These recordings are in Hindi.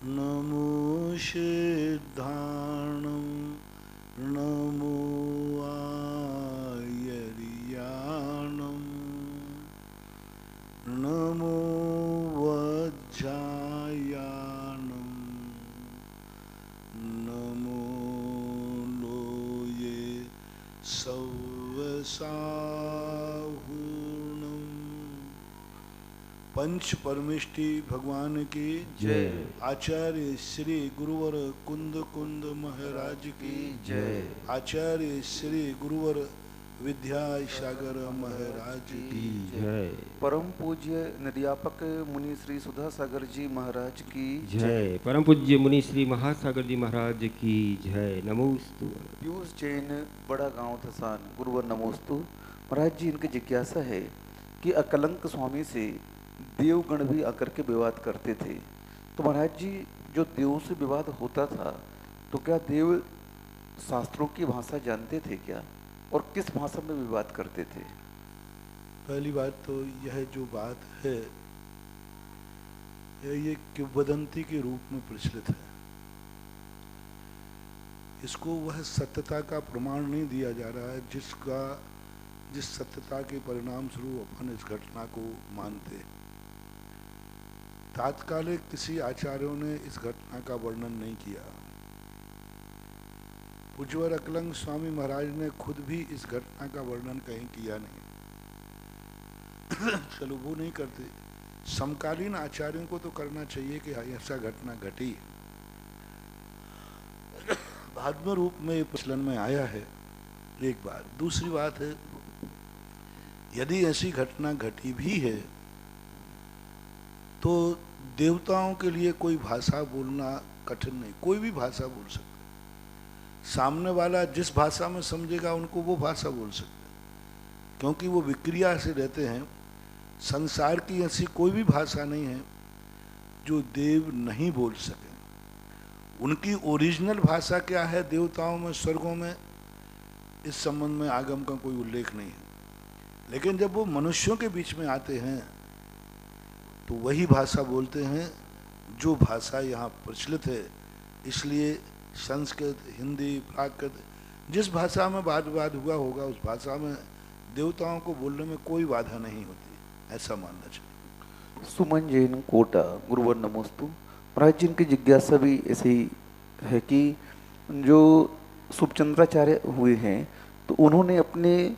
नमो सिद्धाणं नमो आयर्याणं नमो वज्रायाणं नमो लोये सव्वसाहूणम्। पंच परमेष्टि भगवान की जय। आचार्य श्री गुरुवर कुंद कुंद महाराज की जय। आचार्य श्री गुरुवर विद्यासागर महाराज की जय। परम पूज्य निध्यापक मुनि श्री सुधा सागर जी महाराज की जय। परम पूज्य मुनि श्री महासागर जी महाराज की जय। नमोस्तु। पीयूष जैन, बड़ा गांव थसान। गुरुवर नमोस्तु। महाराज जी, इनकी जिज्ञासा है कि अकलंक स्वामी से देवगण भी आकर के विवाद करते थे, तो महाराज जी जो देवों से विवाद होता था तो क्या देव शास्त्रों की भाषा जानते थे क्या, और किस भाषा में विवाद करते थे? पहली बात तो यह जो बात है ये किंवदंती के रूप में प्रचलित है। इसको वह सत्यता का प्रमाण नहीं दिया जा रहा है जिस सत्यता के परिणाम स्वरूप अपन इस घटना को मानते हैं। तात्कालिक किसी आचार्यों ने इस घटना का वर्णन नहीं किया। पूज्यवर अकलंक स्वामी महाराज ने खुद भी इस घटना का वर्णन कहीं किया नहीं। चलो वो नहीं करते, समकालीन आचार्यों को तो करना चाहिए कि ऐसा घटना घटी। भाद्म रूप में प्रचलन में आया है, एक बात। दूसरी बात है, यदि ऐसी घटना घटी भी है तो देवताओं के लिए कोई भाषा बोलना कठिन नहीं, कोई भी भाषा बोल सकता। सामने वाला जिस भाषा में समझेगा उनको वो भाषा बोल सकते, क्योंकि वो विक्रिया से रहते हैं। संसार की ऐसी कोई भी भाषा नहीं है जो देव नहीं बोल सके। उनकी ओरिजिनल भाषा क्या है देवताओं में, स्वर्गों में, इस संबंध में आगम का कोई उल्लेख नहीं है। लेकिन जब वो मनुष्यों के बीच में आते हैं तो वही भाषा बोलते हैं जो भाषा यहाँ प्रचलित है। इसलिए संस्कृत, हिंदी, प्राकृत, जिस भाषा में वाद विवाद हुआ होगा उस भाषा में देवताओं को बोलने में कोई बाधा नहीं होती, ऐसा मानना चाहिए। सुमन जैन, कोटा। गुरुवर नमोस्तु। महाराज जी, इनकी जिज्ञासा भी ऐसी है कि जो सुपचंद्राचार्य हुए हैं तो उन्होंने अपने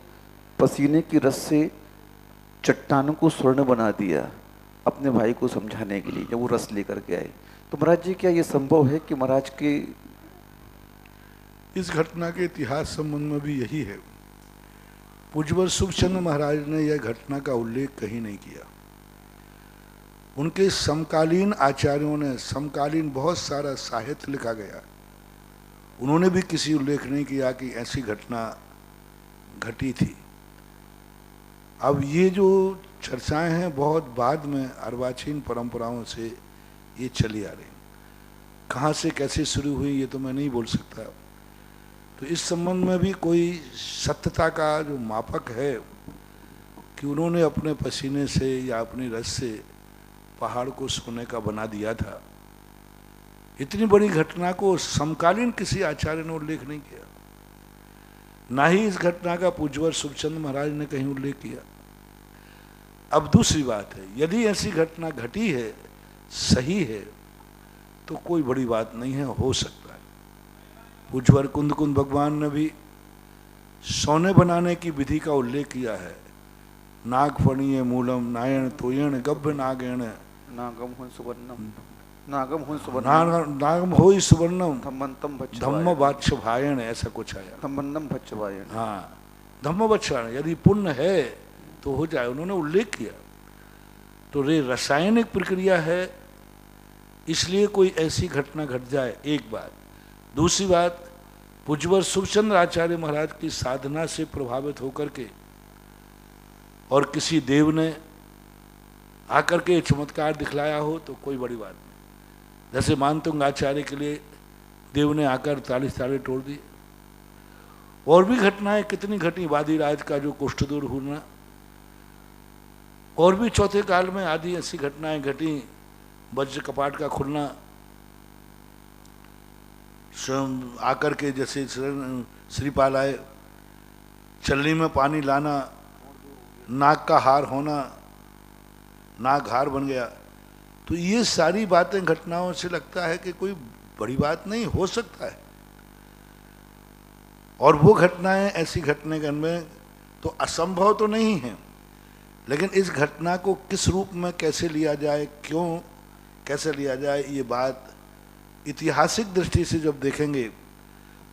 पसीने की रस से चट्टानों को स्वर्ण बना दिया अपने भाई को समझाने के लिए, जब वो रस लेकर के आए। तो महाराज जी, क्या ये संभव है कि महाराज के इस घटना के इतिहास संबंध में भी यही है। पूज्यवर सुखचंद्र महाराज ने यह घटना का उल्लेख कहीं नहीं किया। उनके समकालीन आचार्यों ने, समकालीन बहुत सारा साहित्य लिखा गया, उन्होंने भी किसी उल्लेख नहीं किया कि ऐसी घटना घटी थी। अब ये जो चर्चाएं हैं बहुत बाद में अर्वाचीन परंपराओं से ये चली आ रही। कहाँ से कैसे शुरू हुई ये तो मैं नहीं बोल सकता। तो इस संबंध में भी कोई सत्यता का जो मापक है कि उन्होंने अपने पसीने से या अपनी रस से पहाड़ को सोने का बना दिया था, इतनी बड़ी घटना को समकालीन किसी आचार्य ने उल्लेख नहीं किया। ना ही इस घटना का पूज्यवर सुखचंद्र महाराज ने कहीं उल्लेख किया। अब दूसरी बात है, यदि ऐसी घटना घटी है, सही है, तो कोई बड़ी बात नहीं है, हो सकता है। पूज्यवर कुंद कुंद भगवान ने भी सोने बनाने की विधि का उल्लेख किया है। नागफणीय मूलम नायण तोयण गभ्य नागेण नागम हुन सुवर्णम, नागम हुन सुवर्णम, नागम होई सुवर्णम धम्मंतम धम्म वाक्ष भायण, ऐसा कुछ आया। धम्मन्नम भच्छवायन। हाँ, धम्म वाक्ष, यदि पुण्य है तो हो जाए, उन्होंने उल्लेख किया। तो रे रासायनिक प्रक्रिया है, इसलिए कोई ऐसी घटना घट जाए, एक बात। दूसरी बात, पूज्यवर सुखचंद्र आचार्य महाराज की साधना से प्रभावित होकर के और किसी देव ने आकर के चमत्कार दिखलाया हो तो कोई बड़ी बात नहीं। जैसे मानतुंग आचार्य के लिए देव ने आकर 40 ताले तोड़ दिए। और भी घटनाएं कितनी घटी, वादीराज का जो कुष्ठ दूर होना, और भी चौथे काल में आदि ऐसी घटनाएं घटी, वज्र कपाट का खुलना, आकर के जैसे श्रीपाल आए, चलनी में पानी लाना, नाक का हार होना, नाक हार बन गया, तो ये सारी बातें घटनाओं से लगता है कि कोई बड़ी बात नहीं हो सकता है। और वो घटनाएं ऐसी घटने में तो असंभव तो नहीं है, लेकिन इस घटना को किस रूप में कैसे लिया जाए, क्यों कैसे लिया जाए, ये बात ऐतिहासिक दृष्टि से जब देखेंगे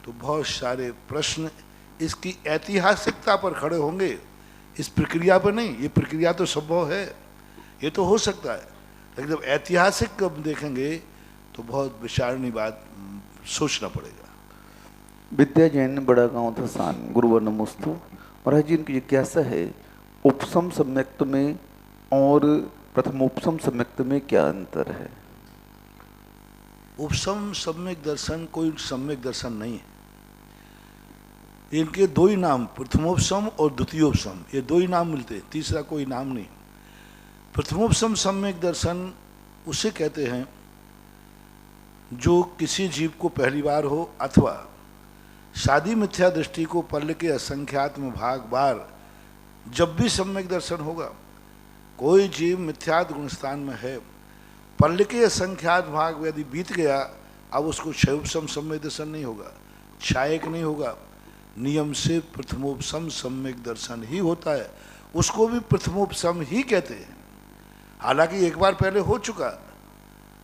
तो बहुत सारे प्रश्न इसकी ऐतिहासिकता पर खड़े होंगे, इस प्रक्रिया पर नहीं। ये प्रक्रिया तो संभव है, ये तो हो सकता है, लेकिन जब ऐतिहासिक कब देखेंगे तो बहुत विचारणी बात सोचना पड़ेगा। विद्या जैन, बड़ा गांव धसान, गुरुवर नमोस्तु। महाराज जी, इनकी जिज्ञासा है, उपसम सम्यक्त में और प्रथमोपसम सम्यक्त में क्या अंतर है? उपसम सम्यक दर्शन कोई सम्यक दर्शन नहीं है। इनके दो ही नाम, प्रथमोपसम और द्वितीयोपसम, ये दो ही नाम मिलते हैं, तीसरा कोई नाम नहीं। प्रथमोपसम सम्यक दर्शन उसे कहते हैं जो किसी जीव को पहली बार हो, अथवा शादी मिथ्या दृष्टि को पल्ल के असंख्यात्म भाग बार जब भी सम्यक दर्शन होगा। कोई जीव मिथ्यात गुणस्थान में है, पल्ल के असंख्यात भाग यदि बीत गया, अब उसको क्षयोपसम सम्यक दर्शन नहीं होगा, क्षायक नहीं होगा, नियम से प्रथमोपसम सम्यक दर्शन ही होता है। उसको भी प्रथमोपसम ही कहते हैं, हालांकि एक बार पहले हो चुका,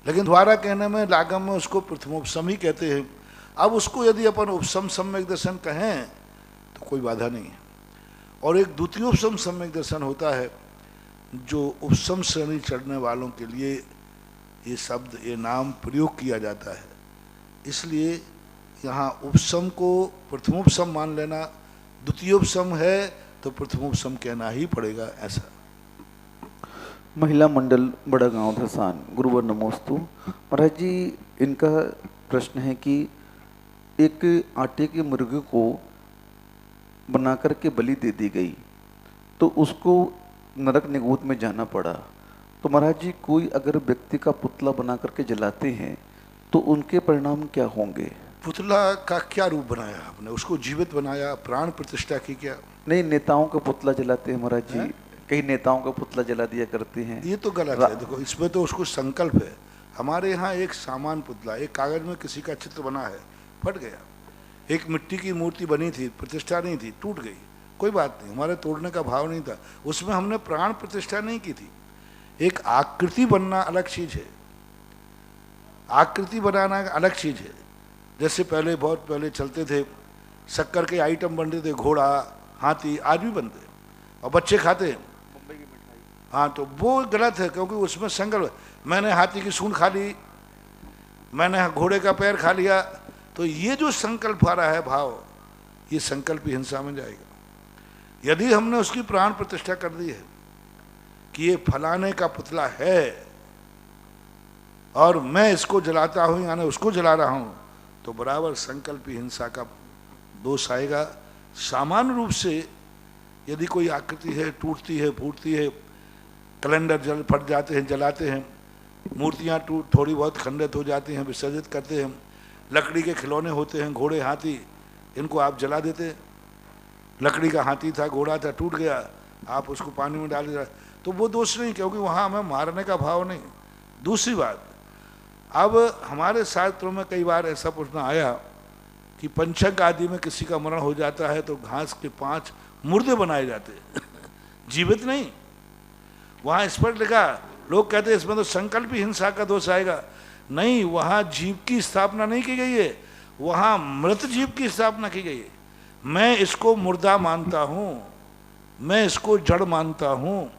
लेकिन द्वारा कहने में लागम में उसको प्रथमोपसम ही कहते हैं। अब उसको यदि अपन उपसम सम्यक दर्शन कहें तो कोई बाधा नहीं है। और एक द्वितीयोपसम सम्यक दर्शन होता है जो उपसम श्रेणी चढ़ने वालों के लिए ये शब्द, ये नाम प्रयोग किया जाता है। इसलिए यहाँ उपसम को प्रथमोपसम मान लेना, द्वितीयोपसम है तो प्रथमोपसम कहना ही पड़ेगा, ऐसा। महिला मंडल, बड़ा गांव धसान, गुरुवर नमोस्तु। महाराज जी, इनका प्रश्न है कि एक आटे के मुर्गे को बना करके बलि दे दी गई, तो उसको नरक निगूत में जाना पड़ा। तो महाराज जी, कोई अगर व्यक्ति का पुतला बना करके जलाते हैं तो उनके परिणाम क्या होंगे? पुतला का क्या रूप बनाया आपने? उसको जीवित बनाया, प्राण प्रतिष्ठा की क्या? नहीं, नेताओं का पुतला जलाते हैं महाराज जी, कई नेताओं का पुतला जला दिया करते हैं। ये तो गलत है। देखो, इसमें तो उसको संकल्प है। हमारे यहाँ एक सामान पुतला, एक कागज में किसी का चित्र बना है, फट गया। एक मिट्टी की मूर्ति बनी थी, प्रतिष्ठा नहीं थी, टूट गई, कोई बात नहीं, हमारे तोड़ने का भाव नहीं था, उसमें हमने प्राण प्रतिष्ठा नहीं की थी। एक आकृति बनना अलग चीज है, आकृति बनाना अलग चीज है। जैसे पहले, बहुत पहले चलते थे, शक्कर के आइटम बनते थे, घोड़ा, हाथी, आज भी बनते हैं और बच्चे खाते हैं। हाँ, तो वो गलत है, क्योंकि उसमें संकल्प, मैंने हाथी की सूंड खा ली, मैंने घोड़े का पैर खा लिया, तो ये जो संकल्प आ रहा है भाव, ये संकल्प ही हिंसा में जाएगा। यदि हमने उसकी प्राण प्रतिष्ठा कर दी है कि ये फलाने का पुतला है और मैं इसको जलाता हूँ यानी उसको जला रहा हूँ, तो बराबर संकल्प ही हिंसा का दोष आएगा। सामान्य रूप से यदि कोई आकृति है, टूटती है, फूटती है, कैलेंडर जल फट जाते हैं, जलाते हैं, मूर्तियाँ टूट थोड़ी बहुत खंडित हो जाती हैं, विसर्जित करते हैं, लकड़ी के खिलौने होते हैं, घोड़े, हाथी, इनको आप जला देते हैं। लकड़ी का हाथी था, घोड़ा था, टूट गया, आप उसको पानी में डाल दिया, तो वो दोष नहीं, क्योंकि वहाँ हमें मारने का भाव नहीं। दूसरी बात, अब हमारे शास्त्रों में कई बार ऐसा प्रश्न आया कि पंचक आदि में किसी का मरण हो जाता है तो घास के 5 मुर्दे बनाए जाते हैं जीवित नहीं। वहाँ स्पष्ट लिखा, लोग कहते हैं इसमें तो संकल्प ही हिंसा का दोष आएगा। नहीं, वहाँ जीव की स्थापना नहीं की गई है, वहाँ मृत जीव की स्थापना की गई है। मैं इसको मुर्दा मानता हूँ, मैं इसको जड़ मानता हूँ।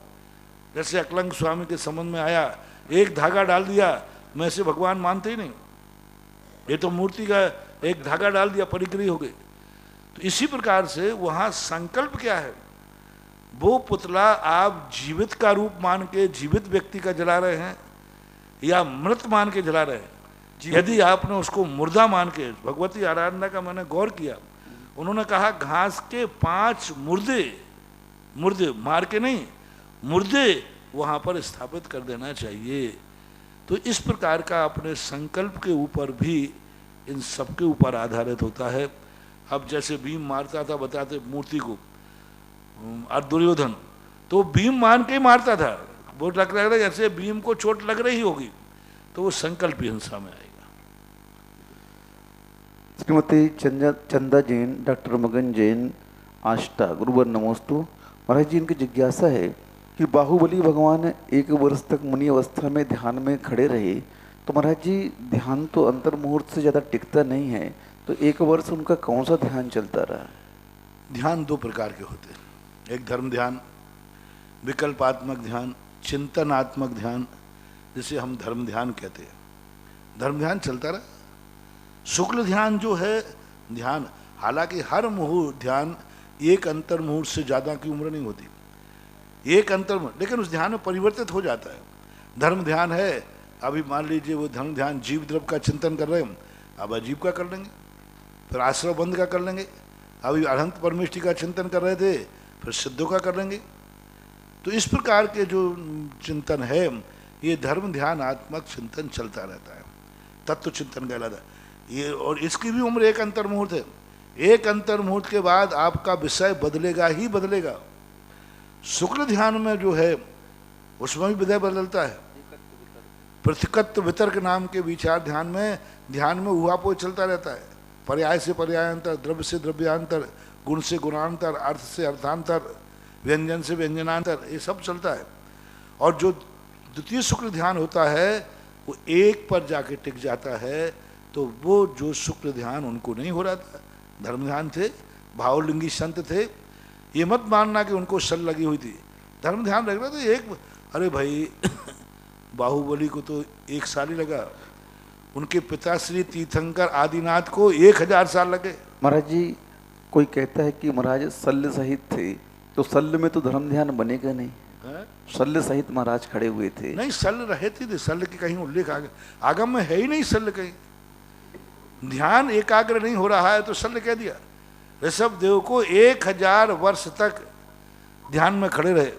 जैसे अकलंग स्वामी के संबंध में आया, एक धागा डाल दिया, मैं इसे भगवान मानते ही नहीं, ये तो मूर्ति का एक धागा डाल दिया, परिग्रही हो गई। तो इसी प्रकार से वहाँ संकल्प क्या है, वो पुतला आप जीवित का रूप मान के जीवित व्यक्ति का जला रहे हैं या मृत मान के जला रहे हैं। यदि आपने उसको मुर्दा मान के, भगवती आराधना का मैंने गौर किया, उन्होंने कहा घास के 5 मुर्दे मार के नहीं, मुर्दे वहाँ पर स्थापित कर देना चाहिए। तो इस प्रकार का अपने संकल्प के ऊपर भी इन सबके ऊपर आधारित होता है। अब जैसे भीम मारता था, बताते मूर्ति को, और दुर्योधन तो भीम मान के ही मारता था, वो लग रहा है जैसे भीम को चोट लग रही होगी, तो वो संकल्प हिंसा में आएगा। श्रीमती चंदा जैन, डॉक्टर मगन जैन, आष्टा, गुरुवर नमोस्तु। महाराज जी, इनकी जिज्ञासा है कि बाहुबली भगवान 1 वर्ष तक मुनि अवस्था में ध्यान में खड़े रहे, तो महाराज जी ध्यान तो अंतर मुहूर्त से ज़्यादा टिकता नहीं है, तो 1 वर्ष उनका कौन सा ध्यान चलता रहा? ध्यान 2 प्रकार के होते हैं, एक धर्म ध्यान, विकल्पात्मक ध्यान, चिंतनात्मक ध्यान, जिसे हम धर्म ध्यान कहते हैं। धर्म ध्यान चलता रहा। शुक्ल ध्यान जो है ध्यान, हालांकि हर मुहूर्त ध्यान एक अंतर मुहूर्त से ज़्यादा की उम्र नहीं होती, एक अंतर, लेकिन उस ध्यान में परिवर्तित हो जाता है। धर्म ध्यान है, अभी मान लीजिए वो धर्म ध्यान जीव द्रव्य का चिंतन कर रहे हैं, अब अजीब का कर लेंगे, फिर आश्रय बंध का कर लेंगे, अभी अनंत परमेष्टि का चिंतन कर रहे थे, फिर सिद्धों का कर लेंगे। तो इस प्रकार के जो चिंतन है, ये धर्म ध्यानात्मक चिंतन चलता रहता है, तत्व चिंतन कहलाता है ये। और इसकी भी उम्र एक अंतर मुहूर्त है। एक अंतर मुहूर्त के बाद आपका विषय बदलेगा ही बदलेगा। शुक्ल ध्यान में जो है उसमें भी विषय बदलता है। पृथकत्व वितर्क नाम के विचार ध्यान में उहापोह चलता रहता है। पर्याय से पर्यायांतर, द्रव्य से द्रव्यांतर, गुण से गुणांतर, अर्थ से अर्थांतर, व्यंजन से व्यंजनांतर, ये सब चलता है। और जो द्वितीय शुक्ल ध्यान होता है वो एक पर जाके टिक जाता है, तो वो जो शुक्ल ध्यान उनको नहीं हो रहा था। धर्म ध्यान थे, भावलिंगी संत थे, ये मत मानना कि उनको सल लगी हुई थी। धर्म ध्यान रख रहे थे एक, अरे भाई बाहुबली को तो 1 साल ही लगा, उनके पिता श्री तीर्थंकर आदिनाथ को 1000 साल लगे। महाराज जी, कोई कहता है कि महाराज शल्य सहित थे, तो शल्य में तो धर्म ध्यान बनेगा नहीं है? शल्य सहित महाराज खड़े हुए थे। नहीं, शल्य रहे थे, शल्य की कहीं उल्लेख आगम में है ही नहीं। शल्य कहीं ध्यान एकाग्र नहीं हो रहा है तो शल्य कह दिया। ऋषभ देव को 1000 वर्ष तक ध्यान में खड़े रहे।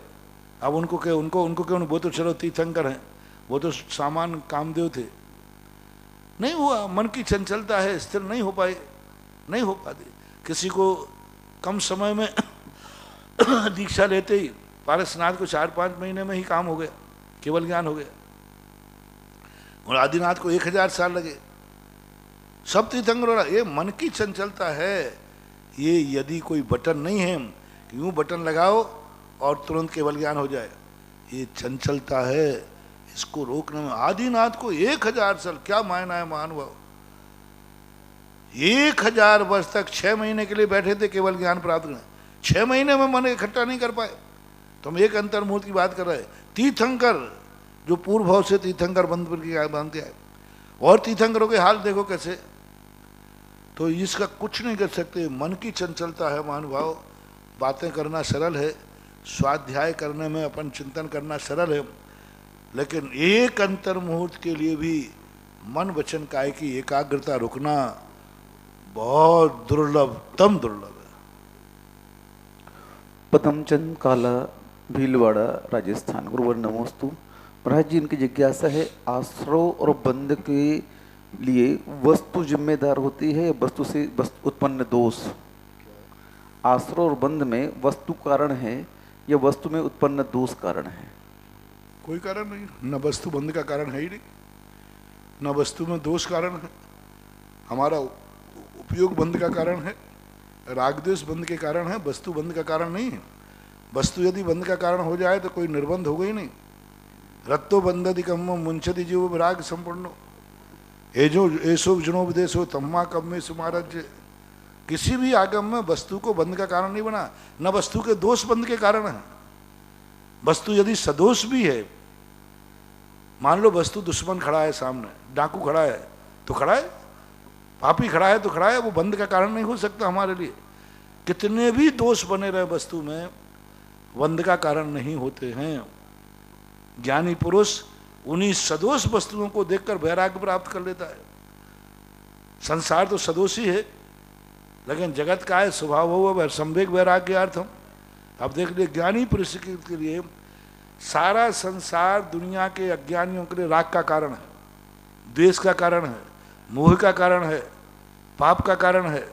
अब उनको क्यों, वो तो चलो तीर्थंकर हैं, वो तो सामान कामदेव थे। नहीं हुआ, मन की चंचलता है, स्थिर नहीं हो पाए, नहीं हो पाती। किसी को कम समय में दीक्षा लेते ही पारसनाथ को 4-5 महीने में ही काम हो गया, केवल ज्ञान हो गया, और आदिनाथ को 1000 साल लगे। सब तीर्थंकर हो रहा, ये मन की चंचलता है। ये यदि कोई बटन नहीं है कि यूं बटन लगाओ और तुरंत केवल ज्ञान हो जाए, ये चंचलता है, इसको रोकने में आदिनाथ को 1000 साल क्या मायना है महानुभाव। 1000 वर्ष तक 6 महीने के लिए बैठे थे केवल ज्ञान प्राप्त करने, 6 महीने में मन इकट्ठा नहीं कर पाए। तो हम एक अंतर मुहूर्त की बात कर रहे हैं। तीर्थंकर जो पूर्व भाव से तीर्थंकर बंद के आए, और तीर्थंकरों के हाल देखो कैसे। तो इसका कुछ नहीं कर सकते, मन की चंचलता है महानुभाव। बातें करना सरल है, स्वाध्याय करने में अपन चिंतन करना सरल है, लेकिन एक अंतर मुहूर्त के लिए भी मन वचन काय की एकाग्रता रुकना बहुत दुर्लभ, तम दुर्लभ है। पदमचंद काला, भीलवाड़ा, राजस्थान, गुरुवर नमोस्तु। महाराज जी, इनकी जिज्ञासा है, आश्रव और बंध के लिए वस्तु जिम्मेदार होती है या वस्तु से उत्पन्न दोष? आश्रय और बंध में वस्तु कारण है या वस्तु में उत्पन्न दोष कारण है? कोई कारण नहीं, न वस्तु बंध का कारण है ही नहीं, न वस्तु में दोष कारण है। हमारा उपयोग बंध का कारण है, रागद्वेष बंध के कारण है, वस्तु बंध का कारण नहीं है। वस्तु यदि बंध का कारण हो जाए तो कोई निर्बंध होगा ही नहीं। रत्तो बंधधिकम मुंचति जीव विराग संपूर्ण ऐसो विजनोपदेश हो तम्मा कब में सुमाराज्य। किसी भी आगम में वस्तु को बंध का कारण नहीं बना, न वस्तु के दोष बंध के कारण है। वस्तु यदि सदोष भी है, मान लो वस्तु दुश्मन खड़ा है सामने, डाकू खड़ा है तो खड़ा है, पापी खड़ा है तो खड़ा है, वो बंध का कारण नहीं हो सकता हमारे लिए। कितने भी दोष बने रहे वस्तु में, बंध का कारण नहीं होते हैं। ज्ञानी पुरुष उन्हीं सदोष वस्तुओं को देखकर वैराग्य प्राप्त कर लेता है। संसार तो सदोष ही है, लेकिन जगत का है स्वभाव हुआ संवेग वैराग्यार्थम। अब देख लिए ज्ञानी पुरुष के लिए सारा संसार दुनिया के अज्ञानियों के लिए राग का कारण है, द्वेष का कारण है, मोह का कारण है, पाप का कारण है,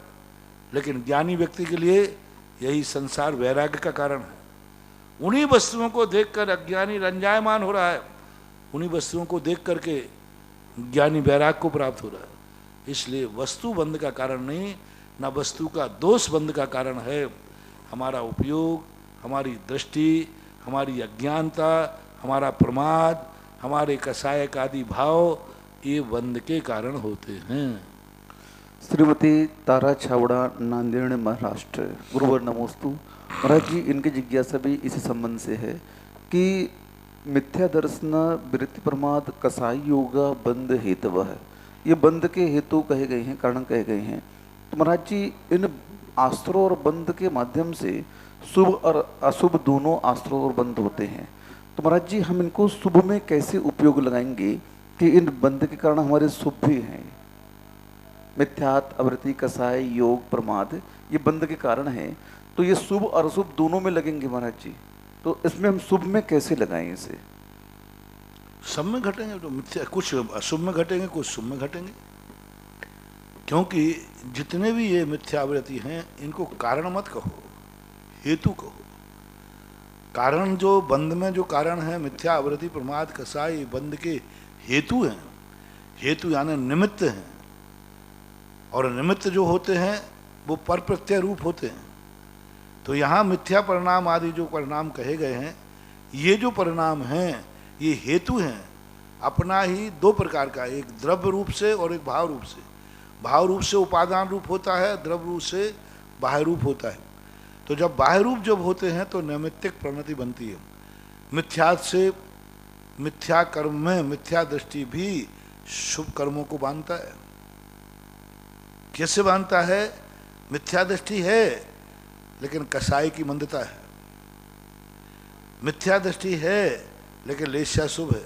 लेकिन ज्ञानी व्यक्ति के लिए यही संसार वैराग्य का कारण है। उन्हीं वस्तुओं को देखकर अज्ञानी रंजायमान हो रहा है, उन्हीं वस्तुओं को देख करके ज्ञानी वैराग्य को प्राप्त हो रहा है। इसलिए वस्तु बंध का कारण नहीं, न वस्तु का दोष बंध का कारण है हमारा उपयोग, हमारी दृष्टि, हमारी अज्ञानता, हमारा प्रमाद, हमारे कसायक आदि भाव, ये बंध के कारण होते हैं। श्रीमती तारा छावड़ा, नांदेड़, महाराष्ट्र। गुरुवर नमोस्तु। महाराज जी, इनकी जिज्ञासा भी इसी संबंध से है कि मिथ्या दर्शन, वृत्ति, प्रमाद, कसाई योगा बंध हेतु है। ये बंध के हेतु कहे गए हैं, कारण कहे गए हैं। तो महाराज जी, इन आस्त्रों और बंध के माध्यम से शुभ और अशुभ दोनों आस्त्रों और बंध होते हैं। तो महाराज जी, हम इनको शुभ में कैसे उपयोग लगाएंगे कि इन बंध के कारण हमारे शुभ भी हैं? मिथ्यात, अवृत्ति, कसाय, योग, प्रमाद, ये बंध के कारण हैं। तो ये शुभ और अशुभ दोनों में लगेंगे महाराज जी, तो इसमें हम शुभ में कैसे लगाएं इसे? सब में घटेंगे, तो मिथ्या कुछ अशुभ में घटेंगे, कुछ शुभ में घटेंगे। क्योंकि जितने भी ये मिथ्यावृत्ति हैं, इनको कारण मत कहो, हेतु कहो। कारण जो बंध में जो कारण है, मिथ्या, अवृत्ति, प्रमाद, कसाय, ये बंध के हेतु हैं। हेतु यानी निमित्त हैं, और निमित्त जो होते हैं वो पर प्रत्यय रूप होते हैं। तो यहाँ मिथ्या परिणाम आदि जो परिणाम कहे गए हैं, ये जो परिणाम हैं ये हेतु हैं अपना ही दो प्रकार का, एक द्रव्य रूप से और एक भाव रूप से। भाव रूप से उपादान रूप होता है, द्रव्य रूप से बाह्य रूप होता है। तो जब बाह्य रूप जब होते हैं तो नैमित्तिक प्रणति बनती है। मिथ्या से, मिथ्या कर्म में मिथ्या दृष्टि भी शुभ कर्मों को बांधता है। कैसे बांधता है? मिथ्या दृष्टि है लेकिन कसाई की मंदता है, मिथ्या दृष्टि है लेकिन लेस्या शुभ है,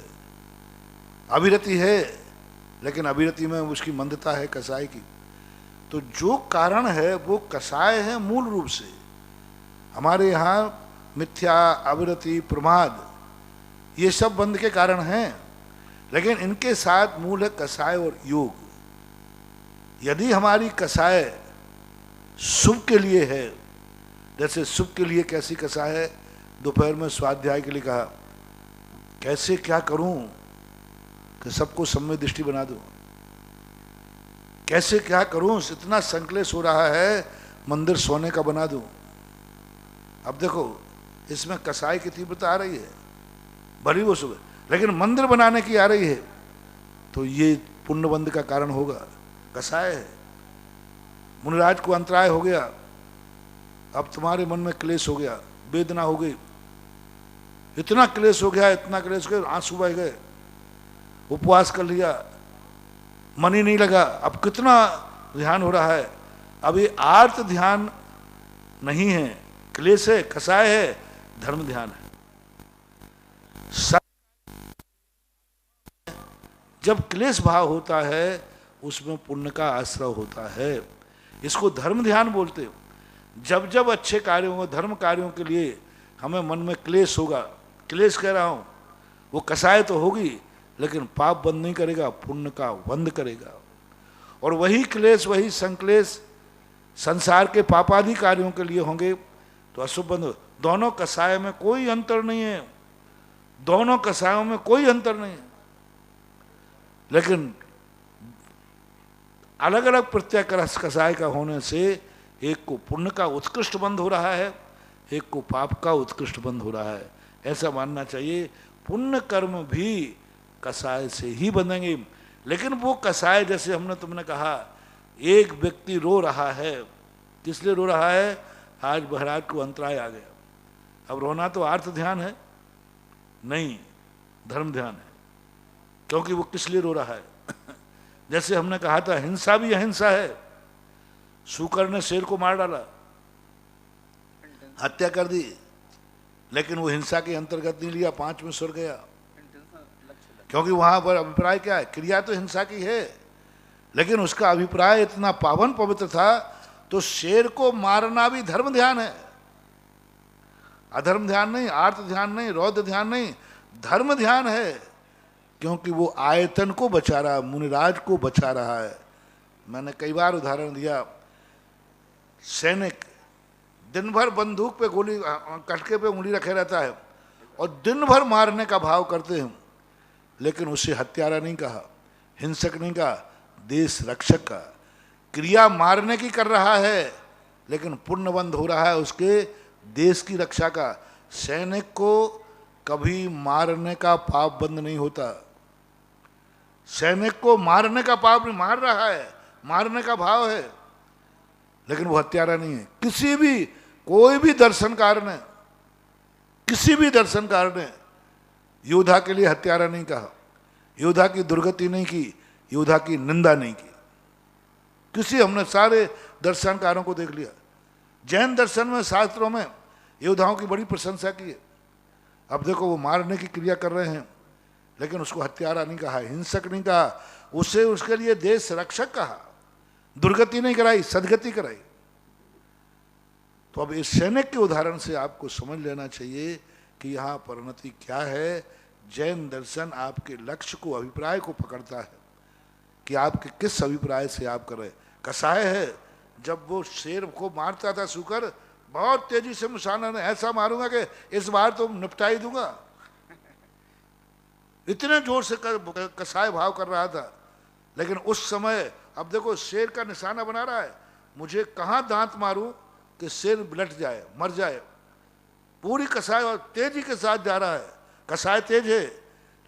अभिरति है लेकिन अभिरति में उसकी मंदता है कसाई की। तो जो कारण है वो कसाय है मूल रूप से। हमारे यहाँ मिथ्या, अविरति, प्रमाद, ये सब बंध के कारण हैं, लेकिन इनके साथ मूल है कसाय और योग। यदि हमारी कसाय शुभ के लिए है, जैसे शुभ के लिए कैसी कसाय है, दोपहर में स्वाध्याय के लिए कहा, कैसे क्या करूं कि सबको सम्य दृष्टि बना दूं, कैसे क्या करूं, इतना संकलेश हो रहा है, मंदिर सोने का बना दूं। अब देखो इसमें कसाई की तीव्रता आ रही है, भली वो शुभ, लेकिन मंदिर बनाने की आ रही है, तो ये पुण्यबंध का कारण होगा। कसाय है, मुनिराज को अंतराय हो गया, अब तुम्हारे मन में क्लेश हो गया, वेदना हो गई, इतना क्लेश हो गया, इतना क्लेश हो गया, आंसू बह गए, उपवास कर लिया, मन ही नहीं लगा। अब कितना ध्यान हो रहा है, अब ये आर्त ध्यान नहीं है, क्लेश है, कसाय है, धर्म ध्यान है। जब क्लेश भाव होता है उसमें पुण्य का आश्रय होता है, इसको धर्म ध्यान बोलते हो। जब जब अच्छे कार्यों, धर्म कार्यों के लिए हमें मन में क्लेश होगा, क्लेश कह रहा हूं, वो कसाय तो होगी लेकिन पाप बंद नहीं करेगा, पुण्य का बंद करेगा। और वही क्लेश, वही संक्लेश संसार के पापादि कार्यों के लिए होंगे तो अशुभ बंद। दोनों कसाय में कोई अंतर नहीं है, दोनों कसायों में कोई अंतर नहीं है, लेकिन अलग अलग प्रत्यय कसाय का होने से एक को पुण्य का उत्कृष्ट बंध हो रहा है, एक को पाप का उत्कृष्ट बंध हो रहा है। ऐसा मानना चाहिए। पुण्य कर्म भी कसाय से ही बंधेंगे, लेकिन वो कसाय, जैसे तुमने कहा, एक व्यक्ति रो रहा है, किस लिए रो रहा है? आज महाराज को अंतराय आ गया। अब रोना तो अर्थ ध्यान है नहीं, धर्म ध्यान है, क्योंकि वो किस लिए रो रहा है? जैसे हमने कहा था, हिंसा भी अहिंसा है। शूकर ने शेर को मार डाला, हत्या कर दी, लेकिन वो हिंसा के अंतर्गत नहीं लिया, 5 में स्वर गया। क्योंकि वहां पर अभिप्राय क्या है? क्रिया तो हिंसा की है, लेकिन उसका अभिप्राय इतना पावन पवित्र था। तो शेर को मारना भी धर्म ध्यान है, अधर्म ध्यान नहीं, आर्त ध्यान नहीं, रौद्र ध्यान नहीं, धर्म ध्यान है। क्योंकि वो आयतन को बचा रहा है, मुनिराज को बचा रहा है, मैंने कई बार उदाहरण दिया, सैनिक दिन भर बंदूक पे गोली कटके पे उंगली रखे रहता है और दिन भर मारने का भाव करते हैं, लेकिन उसे हत्यारा नहीं कहा, हिंसक नहीं कहा, देश रक्षक का। क्रिया मारने की कर रहा है लेकिन पुण्यबंध हो रहा है उसके देश की रक्षा का। सैनिक को कभी मारने का पाप बंद नहीं होता। सैनिक को मारने का पाप नहीं, मार रहा है, मारने का भाव है, लेकिन वो हत्यारा नहीं है। किसी भी कोई भी दर्शनकार ने, किसी भी दर्शनकार ने योद्धा के लिए हत्यारा नहीं कहा, योद्धा की दुर्गति नहीं की, योद्धा की निंदा नहीं की। किसी, हमने सारे दर्शनकारों को देख लिया। जैन दर्शन में, शास्त्रों में योद्धाओं की बड़ी प्रशंसा की है। अब देखो वो मारने की क्रिया कर रहे हैं लेकिन उसको हत्यारा नहीं कहा, हिंसक नहीं कहा, उसे उसके लिए देश रक्षक कहा, दुर्गति नहीं कराई, सदगति कराई। तो अब इस सैनिक के उदाहरण से आपको समझ लेना चाहिए कि यहाँ परिणति क्या है। जैन दर्शन आपके लक्ष्य को, अभिप्राय को पकड़ता है कि आपके किस अभिप्राय से आप कर रहे। कसाय है, जब वो शेर को मारता था शुकर, बहुत तेजी से मुसाना ने ऐसा मारूंगा कि इस बार तो निपटा ही दूंगा, इतने जोर से कसाय भाव कर रहा था। लेकिन उस समय अब देखो शेर का निशाना बना रहा है, मुझे कहाँ दांत मारूं कि शेर बिलट जाए, मर जाए। पूरी कसाय और तेजी के साथ जा रहा है। कसाय तेज है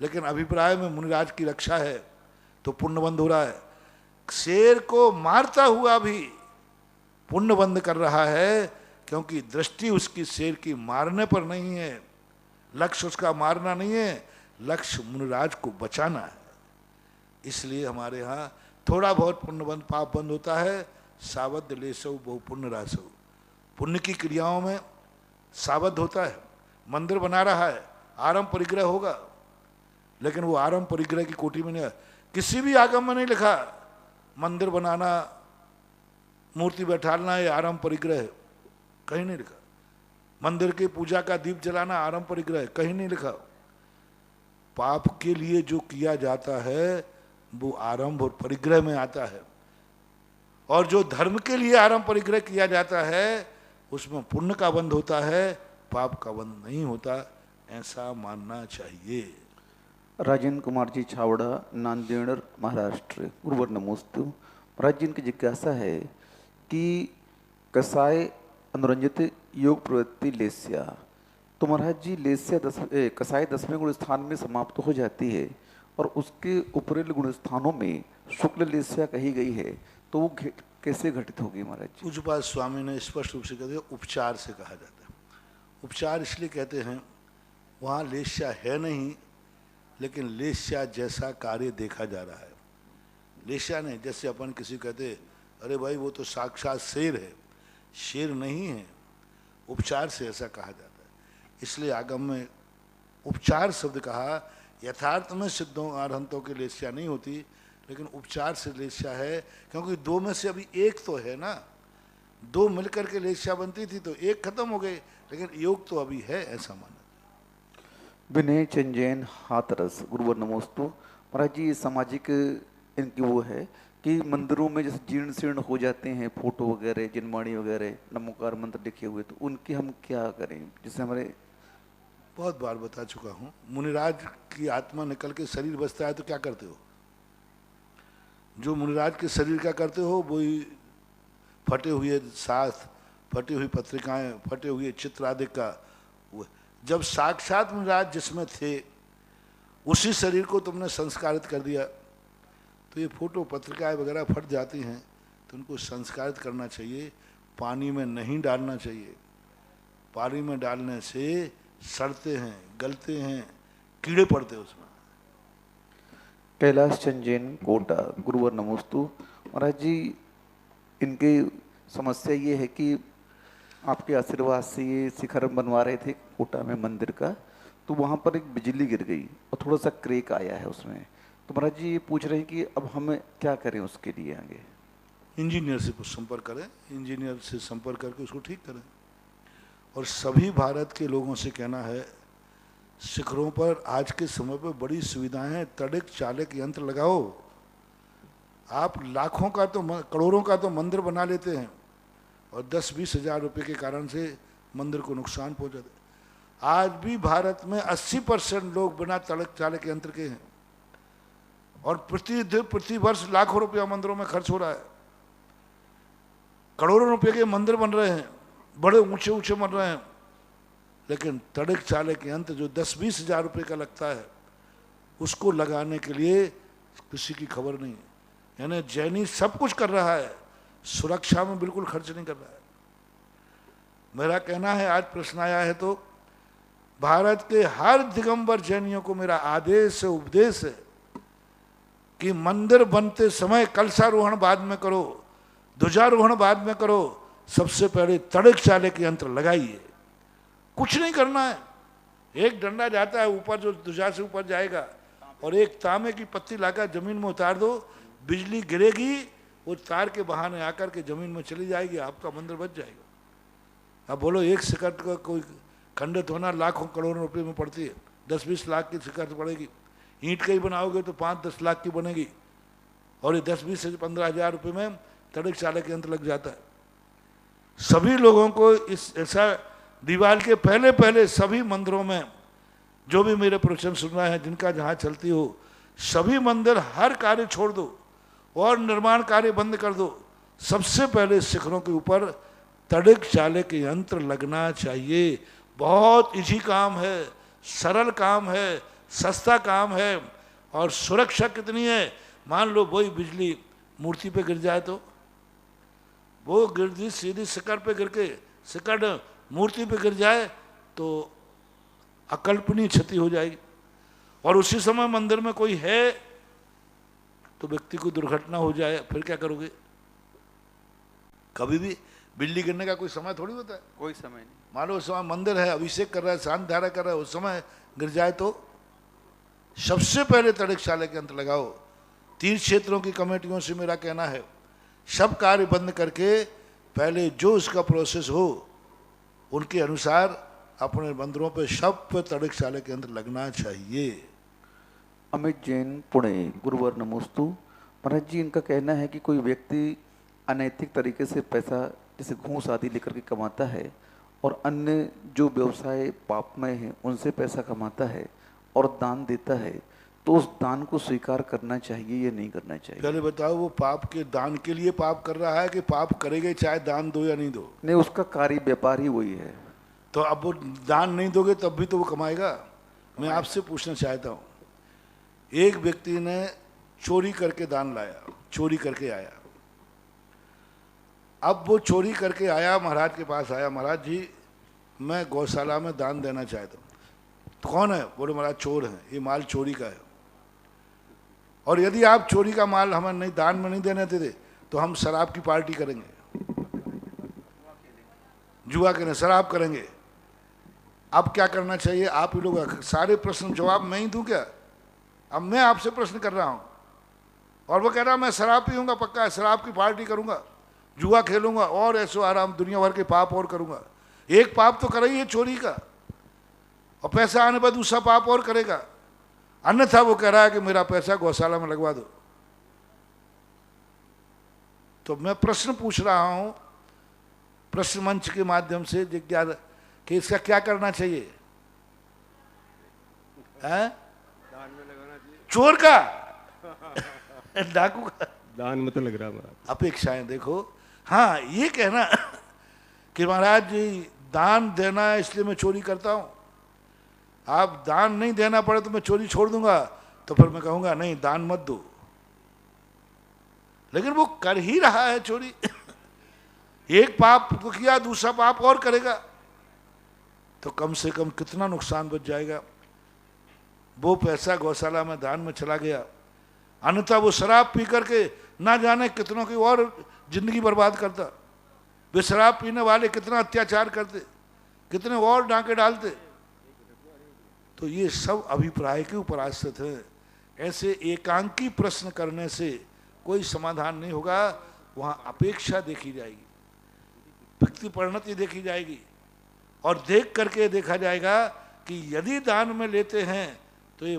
लेकिन अभिप्राय में मुनिराज की रक्षा है, तो पुण्यबंध हो रहा है। शेर को मारता हुआ भी पुण्यबंध कर रहा है, क्योंकि दृष्टि उसकी शेर की मारने पर नहीं है, लक्ष्य उसका मारना नहीं है, लक्ष्य मुनिराज को बचाना है। इसलिए हमारे यहाँ थोड़ा बहुत पुण्यबंध पाप बंद होता है। सावध लेसौ बहु पुण्य रासौ, पुण्य की क्रियाओं में सावध होता है। मंदिर बना रहा है, आरंभ परिग्रह होगा, लेकिन वो आरंभ परिग्रह की कोटि में नहीं है। किसी भी आगम में नहीं लिखा मंदिर बनाना, मूर्ति बैठाना ये आरंभ परिग्रह है, कहीं नहीं लिखा। मंदिर की पूजा का दीप जलाना आरंभ परिग्रह है, कहीं नहीं लिखा। पाप के लिए जो किया जाता है वो आरंभ और परिग्रह में आता है, और जो धर्म के लिए आरंभ परिग्रह किया जाता है उसमें पुण्य का बंध होता है, पाप का बंध नहीं होता, ऐसा मानना चाहिए। राजेंद्र कुमार जी छावड़ा, नांदेड़, महाराष्ट्र। गुरुवर नमोस्तु। महाराज जी, इनकी जिज्ञासा है कि कसाय अनुरंजित योग प्रवृत्ति लेस्या, तो महाराज जी लेस्या कसाय 10वें गुण स्थान में समाप्त हो जाती है और उसके उपरिल गुण स्थानों में शुक्ल लेस्या कही गई है, तो वो कैसे घटित होगी महाराज जी? पूज्यपाद स्वामी ने स्पष्ट रूप से कह दिया, उपचार से कहा जाता है। उपचार इसलिए कहते हैं, वहाँ लेस्या है नहीं, लेकिन लेस्या जैसा कार्य देखा जा रहा है। लेस्या नहीं, जैसे अपन किसी कहते अरे भाई वो तो साक्षात शेर है, शेर नहीं है। उपचार से ऐसा कहा जाता है, इसलिए आगम में उपचार शब्द कहा। यथार्थ में सिद्धों अरहंतों की लेस्या नहीं होती, लेकिन उपचार से लेस्या है, क्योंकि दो में से अभी एक तो है ना, दो मिलकर के लेस्या बनती थी तो एक खत्म हो गई, लेकिन योग तो अभी है, ऐसा माना। विनय चंजैन हाथरस। गुरुवर नमोस्तु। महाराज जी, सामाजिक इनकी वो है कि मंदिरों में जैसे जीर्ण शीर्ण हो जाते हैं फोटो वगैरह, जिनवाणी वगैरह, नमोकार मंत्र लिखे हुए, तो उनकी हम क्या करें? जैसे हमारे बहुत बार बता चुका हूँ, मुनिराज की आत्मा निकल के शरीर बसता है तो क्या करते हो? जो मुनिराज के शरीर का करते हो वही फटे हुए साथ, फटी हुई पत्रिकाएं, फटे हुए चित्र आदि का। जब साक्षात मुनिराज जिसमें थे उसी शरीर को तुमने संस्कारित कर दिया, तो ये फोटो पत्रिकाएं वगैरह फट जाती हैं, तो उनको संस्कारित करना चाहिए, पानी में नहीं डालना चाहिए। पानी में डालने से सड़ते हैं, गलते हैं, कीड़े पड़ते हैं उसमें। कैलाश चंजैन कोटा। गुरुवर नमोस्तु। महाराज जी, इनकी समस्या ये है कि आपके आशीर्वाद से ये शिखर बनवा रहे थे कोटा में मंदिर का, तो वहाँ पर एक बिजली गिर गई और थोड़ा सा क्रेक आया है उसमें। तो महाराज जी ये पूछ रहे हैं कि अब हम क्या करें उसके लिए आगे? इंजीनियर से कुछ संपर्क करें, इंजीनियर से संपर्क करके उसको ठीक करें। और सभी भारत के लोगों से कहना है, शिखरों पर आज के समय पर बड़ी सुविधाएं हैं, तड़िक चालक यंत्र लगाओ। आप लाखों का तो करोड़ों का तो मंदिर बना लेते हैं और 10-20 हजार रुपये के कारण से मंदिर को नुकसान पहुंचाते। आज भी भारत में 80% लोग बिना तड़क चालक यंत्र के हैं और प्रति वर्ष लाखों रुपया मंदिरों में खर्च हो रहा है। करोड़ों रुपए के मंदिर बन रहे हैं, बड़े ऊंचे ऊंचे बन रहे हैं, लेकिन तड़क चालक यंत्र जो 10-20 हजार रुपये का लगता है उसको लगाने के लिए किसी की खबर नहीं है। यानी जैनी सब कुछ कर रहा है, सुरक्षा में बिल्कुल खर्च नहीं कर रहा है। मेरा कहना है, आज प्रश्न आया है तो भारत के हर दिगंबर जैनियों को मेरा आदेश है, उपदेश है कि मंदिर बनते समय कलशारोहण बाद में करो, ध्वजारोहण बाद में करो, सबसे पहले तड़क चालक यंत्र लगाइए। कुछ नहीं करना है, एक डंडा जाता है ऊपर जो ध्वजा से ऊपर जाएगा और एक तांबे की पत्ती लाकर जमीन में उतार दो, बिजली गिरेगी, वो तार के बहाने आकर के जमीन में चली जाएगी, आपका मंदिर बच जाएगा। अब बोलो एक शिखर का कोई खंडित होना लाखों करोड़ों रुपए में पड़ती है, 10-20 लाख की शिखर पड़ेगी। ईंट का ही बनाओगे तो 5-10 लाख की बनेगी और ये 10-20 से 15 हजार रुपये में तड़क चालक यंत्र लग जाता है। सभी लोगों को इस ऐसा दीवार के पहले पहले सभी मंदिरों में जो भी मेरे प्रवचन सुन रहे हैं, जिनका जहाँ चलती हो, सभी मंदिर हर कार्य छोड़ दो और निर्माण कार्य बंद कर दो। सबसे पहले शिखरों के ऊपर तड़क चालक यंत्र लगना चाहिए। बहुत इजी काम है, सरल काम है, सस्ता काम है और सुरक्षा कितनी है। मान लो वही बिजली मूर्ति पे गिर जाए तो वो गिरती सीधी शिखर पे गिर के शिखर मूर्ति पे गिर जाए तो अकल्पनीय क्षति हो जाएगी। और उसी समय मंदिर में कोई है तो व्यक्ति को दुर्घटना हो जाए, फिर क्या करोगे? कभी भी बिजली गिरने का कोई समय थोड़ी होता है, कोई समय नहीं। मान लो उस समय मंदिर है, अभिषेक कर रहा है, शांत धारा कर रहा है, उस समय गिर जाए तो सबसे पहले तड़क चालक यंत्र लगाओ। तीर्थ क्षेत्रों की कमेटियों से मेरा कहना है, सब कार्य बंद करके पहले जो उसका प्रोसेस हो उनके अनुसार अपने मंदिरों पे सब पे तड़क चालक यंत्र लगना चाहिए। अमित जैन, पुणे। गुरुवर नमोस्तु। महाराज जी, इनका कहना है कि कोई व्यक्ति अनैतिक तरीके से पैसा जैसे घूस आदि लेकर के कमाता है और अन्य जो व्यवसाय पापमय हैं उनसे पैसा कमाता है और दान देता है, तो उस दान को स्वीकार करना चाहिए या नहीं करना चाहिए? पहले बताओ, वो पाप के दान के लिए पाप कर रहा है कि पाप करेगा चाहे दान दो या नहीं दो? नहीं, उसका कार्य व्यापार ही वही है। तो अब वो दान नहीं दोगे तब भी तो वो कमाएगा। मैं आपसे पूछना चाहता हूँ, एक व्यक्ति ने चोरी करके दान लाया, चोरी करके आया। अब वो चोरी करके आया, महाराज के पास आया, महाराज जी मैं गौशाला में दान देना चाहता हूँ। तो कौन है? बोले महाराज चोर हैं, ये माल चोरी का है और यदि आप चोरी का माल हमें नहीं दान में नहीं देने देते तो हम शराब की पार्टी करेंगे, जुआ करेंगे, शराब करेंगे। अब क्या करना चाहिए? आप ही लोग सारे प्रश्न जवाब मैं ही दूं क्या? अब मैं आपसे प्रश्न कर रहा हूं और वो कह रहा मैं शराब पीऊंगा, पक्का है, शराब की पार्टी करूंगा, जुआ खेलूंगा और ऐसो आराम दुनिया भर के पाप और करूंगा। एक पाप तो कर ही है चोरी का और पैसा आने पर दूसरा पाप और करेगा। अन्यथा वो कह रहा है कि मेरा पैसा गौशाला में लगवा दो। तो मैं प्रश्न पूछ रहा हूं प्रश्न मंच के माध्यम से जिज्ञासा कि इसका क्या करना चाहिए? है दान में लगाना चाहिए। चोर का डाकू का दान में तो लग रहा महाराज। अपेक्षाएं देखो। हाँ, ये कहना कि महाराज जी दान देना है इसलिए मैं चोरी करता हूं, आप दान नहीं देना पड़े तो मैं चोरी छोड़ दूंगा, तो फिर मैं कहूंगा नहीं दान मत दो। लेकिन वो कर ही रहा है चोरी एक पाप तो किया, दूसरा पाप और करेगा, तो कम से कम कितना नुकसान बच जाएगा। वो पैसा गौशाला में दान में चला गया, अन्यथा वो शराब पी करके ना जाने कितनों की और जिंदगी बर्बाद करता। वे शराब पीने वाले कितना अत्याचार करते, कितने और डांके डालते। तो ये सब अभिप्राय के ऊपर आश्रित है। ऐसे एकांकी प्रश्न करने से कोई समाधान नहीं होगा। वहां अपेक्षा देखी जाएगी, व्यक्ति परिणति देखी जाएगी और देख करके देखा जाएगा कि यदि दान में लेते हैं तो ये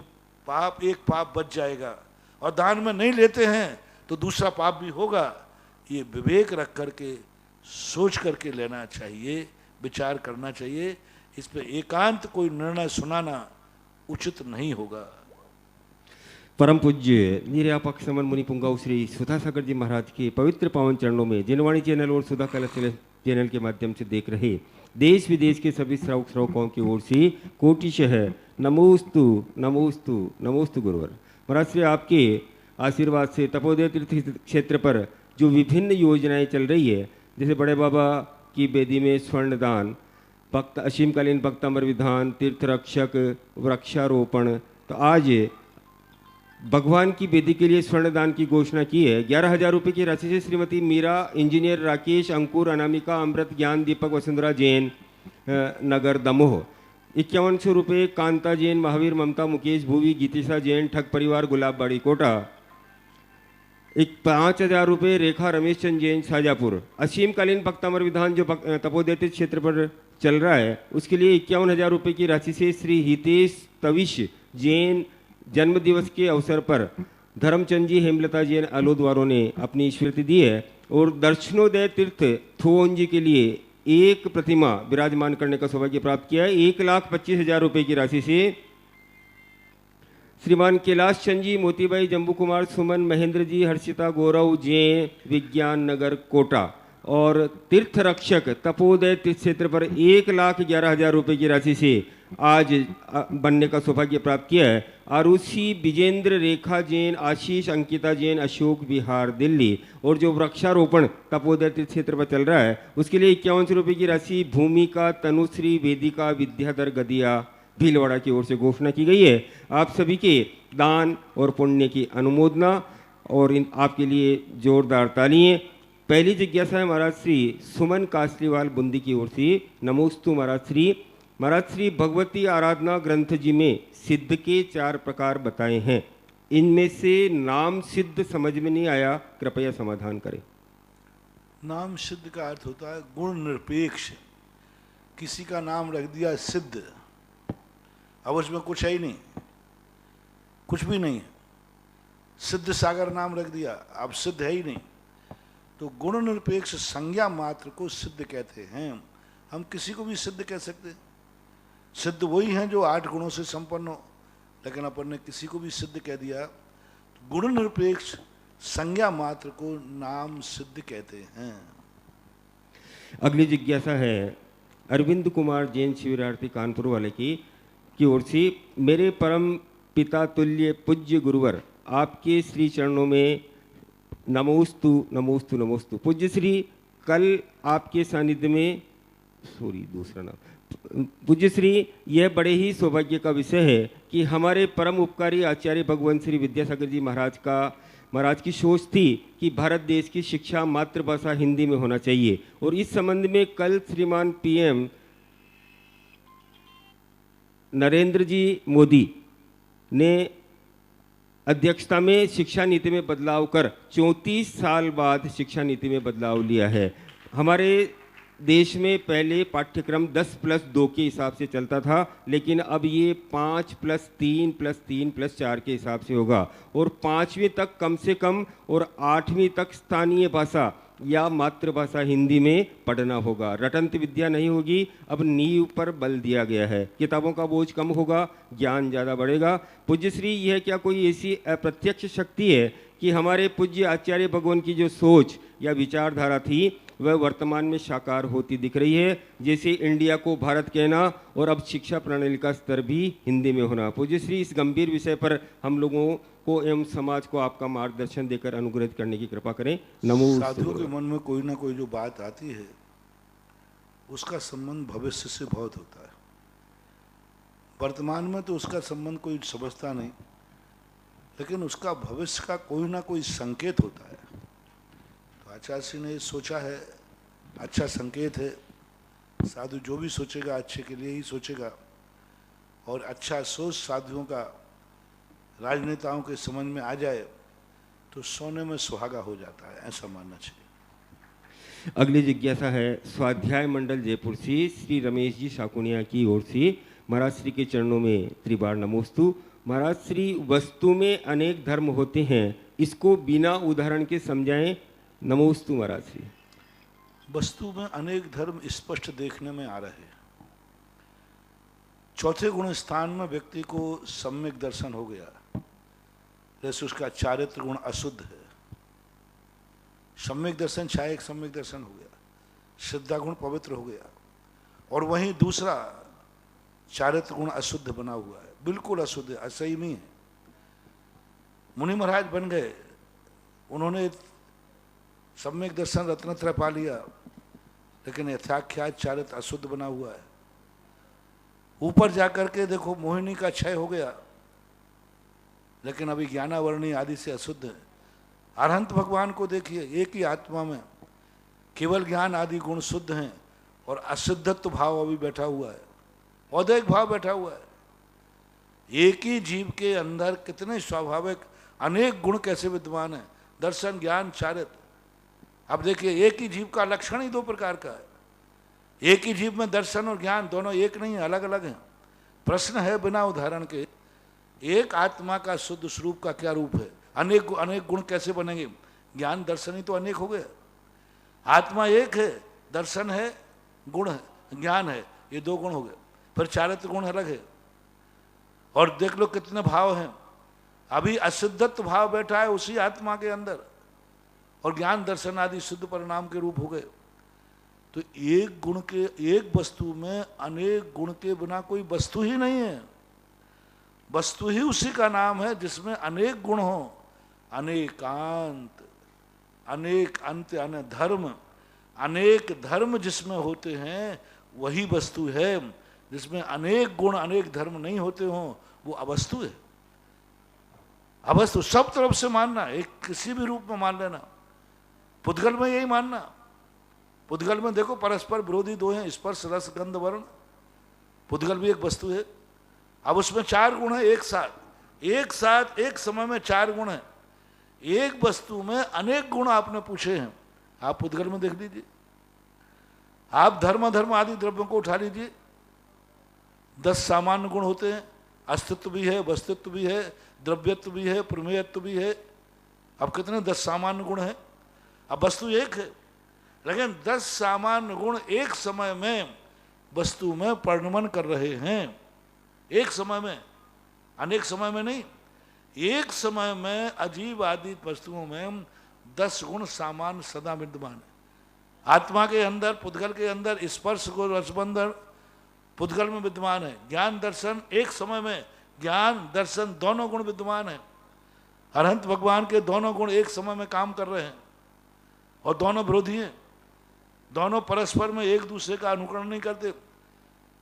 पाप, एक पाप बच जाएगा और दान में नहीं लेते हैं तो दूसरा पाप भी होगा। ये विवेक रख करके सोच करके लेना चाहिए, विचार करना चाहिए। इस पे एकांत कोई निर्णय सुनाना उचित नहीं होगा। परम पूज्य निर्यापक समन मुनि पुंगाव श्री सुधा सागर जी महाराज के पवित्र पावन चरणों में जिनवाणी चैनल और सुधा कलश चैनल के माध्यम से देख रहे देश विदेश के सभी श्रावकों की ओर से कोटिशः नमोस्तु नमोस्तु नमोस्तु गुरुवर। महाराज श्री आपके आशीर्वाद से तपोदय तीर्थ क्षेत्र पर जो विभिन्न योजनाएं चल रही है, जैसे बड़े बाबा की बेदी में स्वर्णदान, भक्त असीमकालीन भक्तामर विधान, तीर्थ रक्षक, वृक्षारोपण, तो आज भगवान की बेदी के लिए स्वर्णदान की घोषणा की है। 11,000 रुपये की राशि से श्रीमती मीरा, इंजीनियर राकेश, अंकुर, अनामिका, अमृत, ज्ञान, दीपक, वसुंधरा जैन, नगर दमोह। 5100 रुपये कांता जैन, महावीर, ममता, मुकेश, भूवी, गीतिशा जैन, ठग परिवार, गुलाबबाड़ी, कोटा। 5,000 रुपये रेखा, रमेश चंद जैन, शाजापुर। असीमकालीन भक्तामर विधान जो तपोदय क्षेत्र पर चल रहा है, उसके लिए 51,000 रुपये की राशि से श्री हितेश तविश जैन जन्म दिवस के अवसर पर धर्मचंद जी, हेमलता जैन अलोद्वारों ने अपनी स्वीकृति दी है। और दर्शनोदय तीर्थ थोन जी के लिए एक प्रतिमा विराजमान करने का सौभाग्य प्राप्त किया है। 1,25,000 रुपये की राशि से श्रीमान कैलाश चंद जी, मोतीबाई, जम्बू कुमार, सुमन, महेंद्र जी, हर्षिता, गौरव जैन, विज्ञान नगर, कोटा। और तीर्थ रक्षक तपोदय तीर्थ क्षेत्र पर 1,11,000 रुपये की राशि से आज बनने का सौभाग्य प्राप्त किया है। आरुषि, विजेंद्र, रेखा जैन, आशीष, अंकिता जैन, अशोक बिहार, दिल्ली। और जो वृक्षारोपण तपोदय तीर्थ क्षेत्र पर चल रहा है, उसके लिए 5100 रुपये की राशि भूमिका, तनुश्री, वेदिका, विद्याधर गदिया, भीलवाड़ा की ओर से घोषणा की गई है। आप सभी के दान और पुण्य की अनुमोदना और इन आपके लिए जोरदार तालियां। पहली जिज्ञासा है महाराज श्री सुमन कासलीवाल बुंदी की ओर से। नमोस्तु महाराज श्री। महाराज श्री भगवती आराधना ग्रंथ जी में सिद्ध के 4 प्रकार बताए हैं, इनमें से नाम सिद्ध समझ में नहीं आया, कृपया समाधान करें। नाम सिद्ध का अर्थ होता है गुण निरपेक्ष। किसी का नाम रख दिया सिद्ध, अब उसमें कुछ है ही नहीं, कुछ भी नहीं है। सिद्ध सागर नाम रख दिया, अब सिद्ध है ही नहीं। तो गुण निरपेक्ष संज्ञा मात्र को सिद्ध कहते हैं। हम किसी को भी सिद्ध कह सकते हैं। सिद्ध वही हैं जो 8 गुणों से संपन्न हो, लेकिन अपन ने किसी को भी सिद्ध कह दिया। तो गुण निरपेक्ष संज्ञा मात्र को नाम सिद्ध कहते हैं। अगली जिज्ञासा है अरविंद कुमार जैन शिविरार्थी कानपुर वाले की ओर से। मेरे परम पिता तुल्य पूज्य गुरुवर, आपके श्री चरणों में नमोस्तु नमोस्तु नमोस्तु। पूज्य श्री, कल आपके सानिध्य में दूसरा नाम पूज्य श्री, यह बड़े ही सौभाग्य का विषय है कि हमारे परम उपकारी आचार्य भगवान श्री विद्यासागर जी महाराज की सोच थी कि भारत देश की शिक्षा मातृभाषा हिंदी में होना चाहिए। और इस संबंध में कल श्रीमान PM नरेंद्र जी मोदी ने अध्यक्षता में शिक्षा नीति में बदलाव कर 34 साल बाद शिक्षा नीति में बदलाव लिया है। हमारे देश में पहले पाठ्यक्रम 10+2 के हिसाब से चलता था, लेकिन अब ये 5+3+3+4 के हिसाब से होगा। और 5वीं तक कम से कम और 8वीं तक स्थानीय भाषा या मातृभाषा हिंदी में पढ़ना होगा। रटंत विद्या नहीं होगी। अब नींव पर बल दिया गया है। किताबों का बोझ कम होगा, ज्ञान ज़्यादा बढ़ेगा। पूज्य श्री, यह क्या कोई ऐसी अप्रत्यक्ष शक्ति है कि हमारे पूज्य आचार्य भगवान की जो सोच या विचारधारा थी वह वर्तमान में साकार होती दिख रही है? जैसे इंडिया को भारत कहना और अब शिक्षा प्रणाली का स्तर भी हिंदी में होना। पूज्य श्री, इस गंभीर विषय पर हम लोगों को एवं समाज को आपका मार्गदर्शन देकर अनुग्रहित करने की कृपा करें। नमो। साधुओं के मन में कोई ना कोई जो बात आती है उसका संबंध भविष्य से बहुत होता है। वर्तमान में तो उसका संबंध कोई समझता नहीं, लेकिन उसका भविष्य का कोई ना कोई संकेत होता है। तो आचार्य ने सोचा है, अच्छा संकेत है। साधु जो भी सोचेगा अच्छे के लिए ही सोचेगा, और अच्छा सोच साधुओं का राजनेताओं के समझ में आ जाए तो सोने में सुहागा हो जाता है, ऐसा मानना चाहिए। अगली जिज्ञासा है स्वाध्याय मंडल जयपुर से श्री रमेश जी शाकुनिया की ओर से। महाराज श्री के चरणों में त्रिबार नमोस्तु। महाराज श्री, वस्तु में अनेक धर्म होते हैं, इसको बिना उदाहरण के समझाएं। नमोस्तु महाराज जी। वस्तु में अनेक धर्म स्पष्ट देखने में आ रहे हैं। चौथे गुण स्थान में व्यक्ति को सम्यक दर्शन हो गया, जैसे उसका चारित्र गुण अशुद्ध है, सम्यक दर्शन छायक सम्यक दर्शन हो गया, श्रद्धा गुण पवित्र हो गया, और वहीं दूसरा चारित्र गुण अशुद्ध बना हुआ है, बिल्कुल अशुद्ध है, असंयमी है। मुनि महाराज बन गए, उन्होंने सम्यक दर्शन रत्नत्रय पा लिया, लेकिन यथाख्यात चारित्र अशुद्ध बना हुआ है। ऊपर जाकर के देखो मोहिनी का क्षय हो गया, लेकिन अभी ज्ञानावरणी आदि से अशुद्ध है। अरहंत भगवान को देखिए, एक ही आत्मा में केवल ज्ञान आदि गुण शुद्ध हैं और अशुद्धत्व भाव अभी बैठा हुआ है, औदैहिक भाव बैठा हुआ है। एक ही जीव के अंदर कितने स्वाभाविक अनेक गुण कैसे विद्यमान है, दर्शन ज्ञान चारित्र। अब देखिए एक ही जीव का लक्षण ही दो प्रकार का है। एक ही जीव में दर्शन और ज्ञान दोनों एक नहीं है, अलग अलग हैं। प्रश्न है बिना उदाहरण के, एक आत्मा का शुद्ध स्वरूप का क्या रूप है? अनेक अनेक गुण कैसे बनेंगे? ज्ञान दर्शन ही तो अनेक हो गए। आत्मा एक है, दर्शन है, गुण है, ज्ञान है, ये दो गुण हो गए। फिर चारित्र गुण अलग है। और देख लो कितने भाव हैं। अभी अशुद्धत्व भाव बैठा है उसी आत्मा के अंदर, और ज्ञान दर्शन आदि शुद्ध परिणाम के रूप हो गए। तो एक गुण के, एक वस्तु में अनेक गुण के बिना कोई वस्तु ही नहीं है। वस्तु ही उसी का नाम है जिसमें अनेक गुण हो, अनेकांत, अनेक अंत यानी धर्म, अनेक धर्म जिसमें होते हैं वही वस्तु है। जिसमें अनेक गुण अनेक धर्म नहीं होते हों वो अवस्तु है। अवस्तु सब तरफ से मानना, एक किसी भी रूप में मान लेना। पुद्गल में यही मानना। पुद्गल में देखो परस्पर विरोधी दो हैं, स्पर्श रस गंध वर्ण। पुद्गल भी एक वस्तु है। अब उसमें चार गुण है एक साथ एक समय में चार गुण है। एक वस्तु में अनेक गुण आपने पूछे हैं, आप पुद्गल में देख लीजिए। आप धर्म धर्म आदि द्रव्यों को उठा लीजिए, 10 सामान्य गुण होते हैं। अस्तित्व भी है, वस्तुत्व भी है, द्रव्यत्व भी है, प्रमेयत्व भी है। अब कितने 10 सामान्य गुण हैं। अब वस्तु एक है, लेकिन 10 सामान्य गुण एक समय में वस्तु में परिणमन कर रहे हैं। एक समय में, अनेक समय में नहीं। एक समय में अजीब आदि वस्तुओं में 10 गुण सामान्य सदा विद्यमान है। आत्मा के अंदर, पुद्गल के अंदर स्पर्श को रसबंधन पुद्गल में विद्यमान है। ज्ञान दर्शन एक समय में, ज्ञान दर्शन दोनों गुण विद्यमान है। अरहंत भगवान के दोनों गुण एक समय में काम कर रहे हैं और दोनों विरोधी हैं। दोनों परस्पर में एक दूसरे का अनुकरण नहीं करते।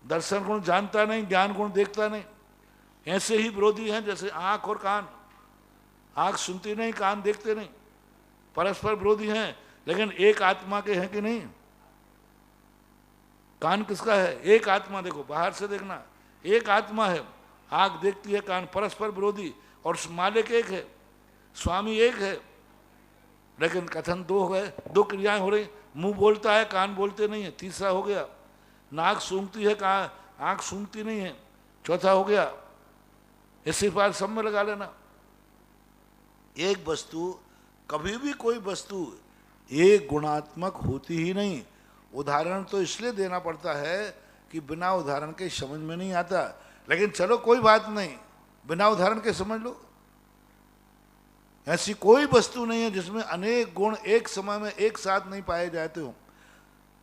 दर्शन गुण जानता नहीं, ज्ञान गुण देखता नहीं। ऐसे ही विरोधी हैं जैसे आंख और कान। आंख सुनती नहीं, कान देखते नहीं, परस्पर विरोधी हैं, लेकिन एक आत्मा के हैं कि नहीं? कान किसका है? एक आत्मा। देखो बाहर से देखना, एक आत्मा है। आंख देखती है, कान परस्पर विरोधी, और मालिक एक है, स्वामी एक है, लेकिन कथन दो हो गए, दो क्रियाएं हो रही। मुंह बोलता है, कान बोलते नहीं है, तीसरा हो गया। नाक सूंघती है, आंख सूंघती नहीं है, चौथा हो गया। इसी बात सब में लगा लेना। एक वस्तु, कभी भी कोई वस्तु एक गुणात्मक होती ही नहीं। उदाहरण तो इसलिए देना पड़ता है कि बिना उदाहरण के समझ में नहीं आता। लेकिन चलो कोई बात नहीं, बिना उदाहरण के समझ लो। ऐसी कोई वस्तु नहीं है जिसमें अनेक गुण एक समय में एक साथ नहीं पाए जाते हो।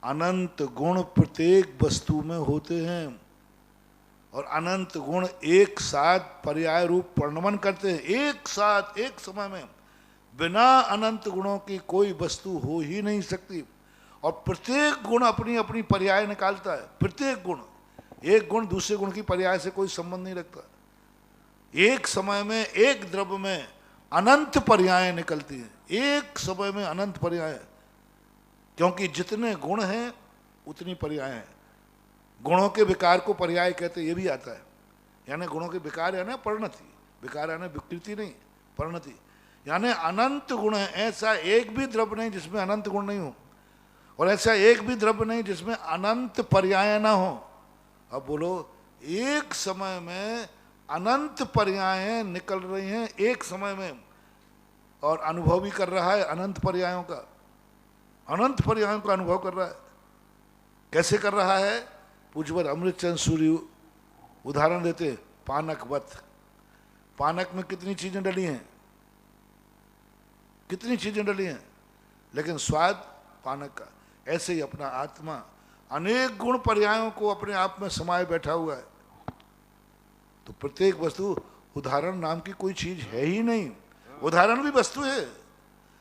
अनंत गुण प्रत्येक वस्तु में होते हैं, और अनंत गुण एक साथ पर्याय रूप परिणमन करते हैं। एक साथ एक समय में बिना अनंत गुणों की कोई वस्तु हो ही नहीं सकती। और प्रत्येक गुण अपनी अपनी पर्याय निकालता है। प्रत्येक गुण, एक गुण दूसरे गुण की पर्याय से कोई संबंध नहीं रखता। एक समय में एक द्रव्य में अनंत पर्याय निकलती हैं, एक समय में अनंत पर्याय। क्योंकि जितने गुण हैं उतनी पर्याय हैं। गुणों के विकार को पर्याय कहते, ये भी आता है। यानी गुणों के विकार यानी परिणति, विकार यानी विकृति नहीं, परिणति। यानी अनंत गुण है। ऐसा एक भी द्रव्य नहीं जिसमें अनंत गुण नहीं हो, और ऐसा एक भी द्रव्य नहीं जिसमें अनंत पर्याय ना हो। अब बोलो, एक समय में अनंत पर्याय निकल रही हैं एक समय में। और अनुभव भी कर रहा है अनंत पर्यायों का, अनंत पर्यायों का अनुभव कर रहा है। कैसे कर रहा है? पूज्यवर अमृतचंद सूरी उदाहरण देते, पानकवत। पानक में कितनी चीजें डली हैं, कितनी चीजें डली हैं, लेकिन स्वाद पानक का। ऐसे ही अपना आत्मा अनेक गुण पर्यायों को अपने आप में समाये बैठा हुआ है। तो प्रत्येक वस्तु, उदाहरण नाम की कोई चीज है ही नहीं, उदाहरण भी वस्तु है।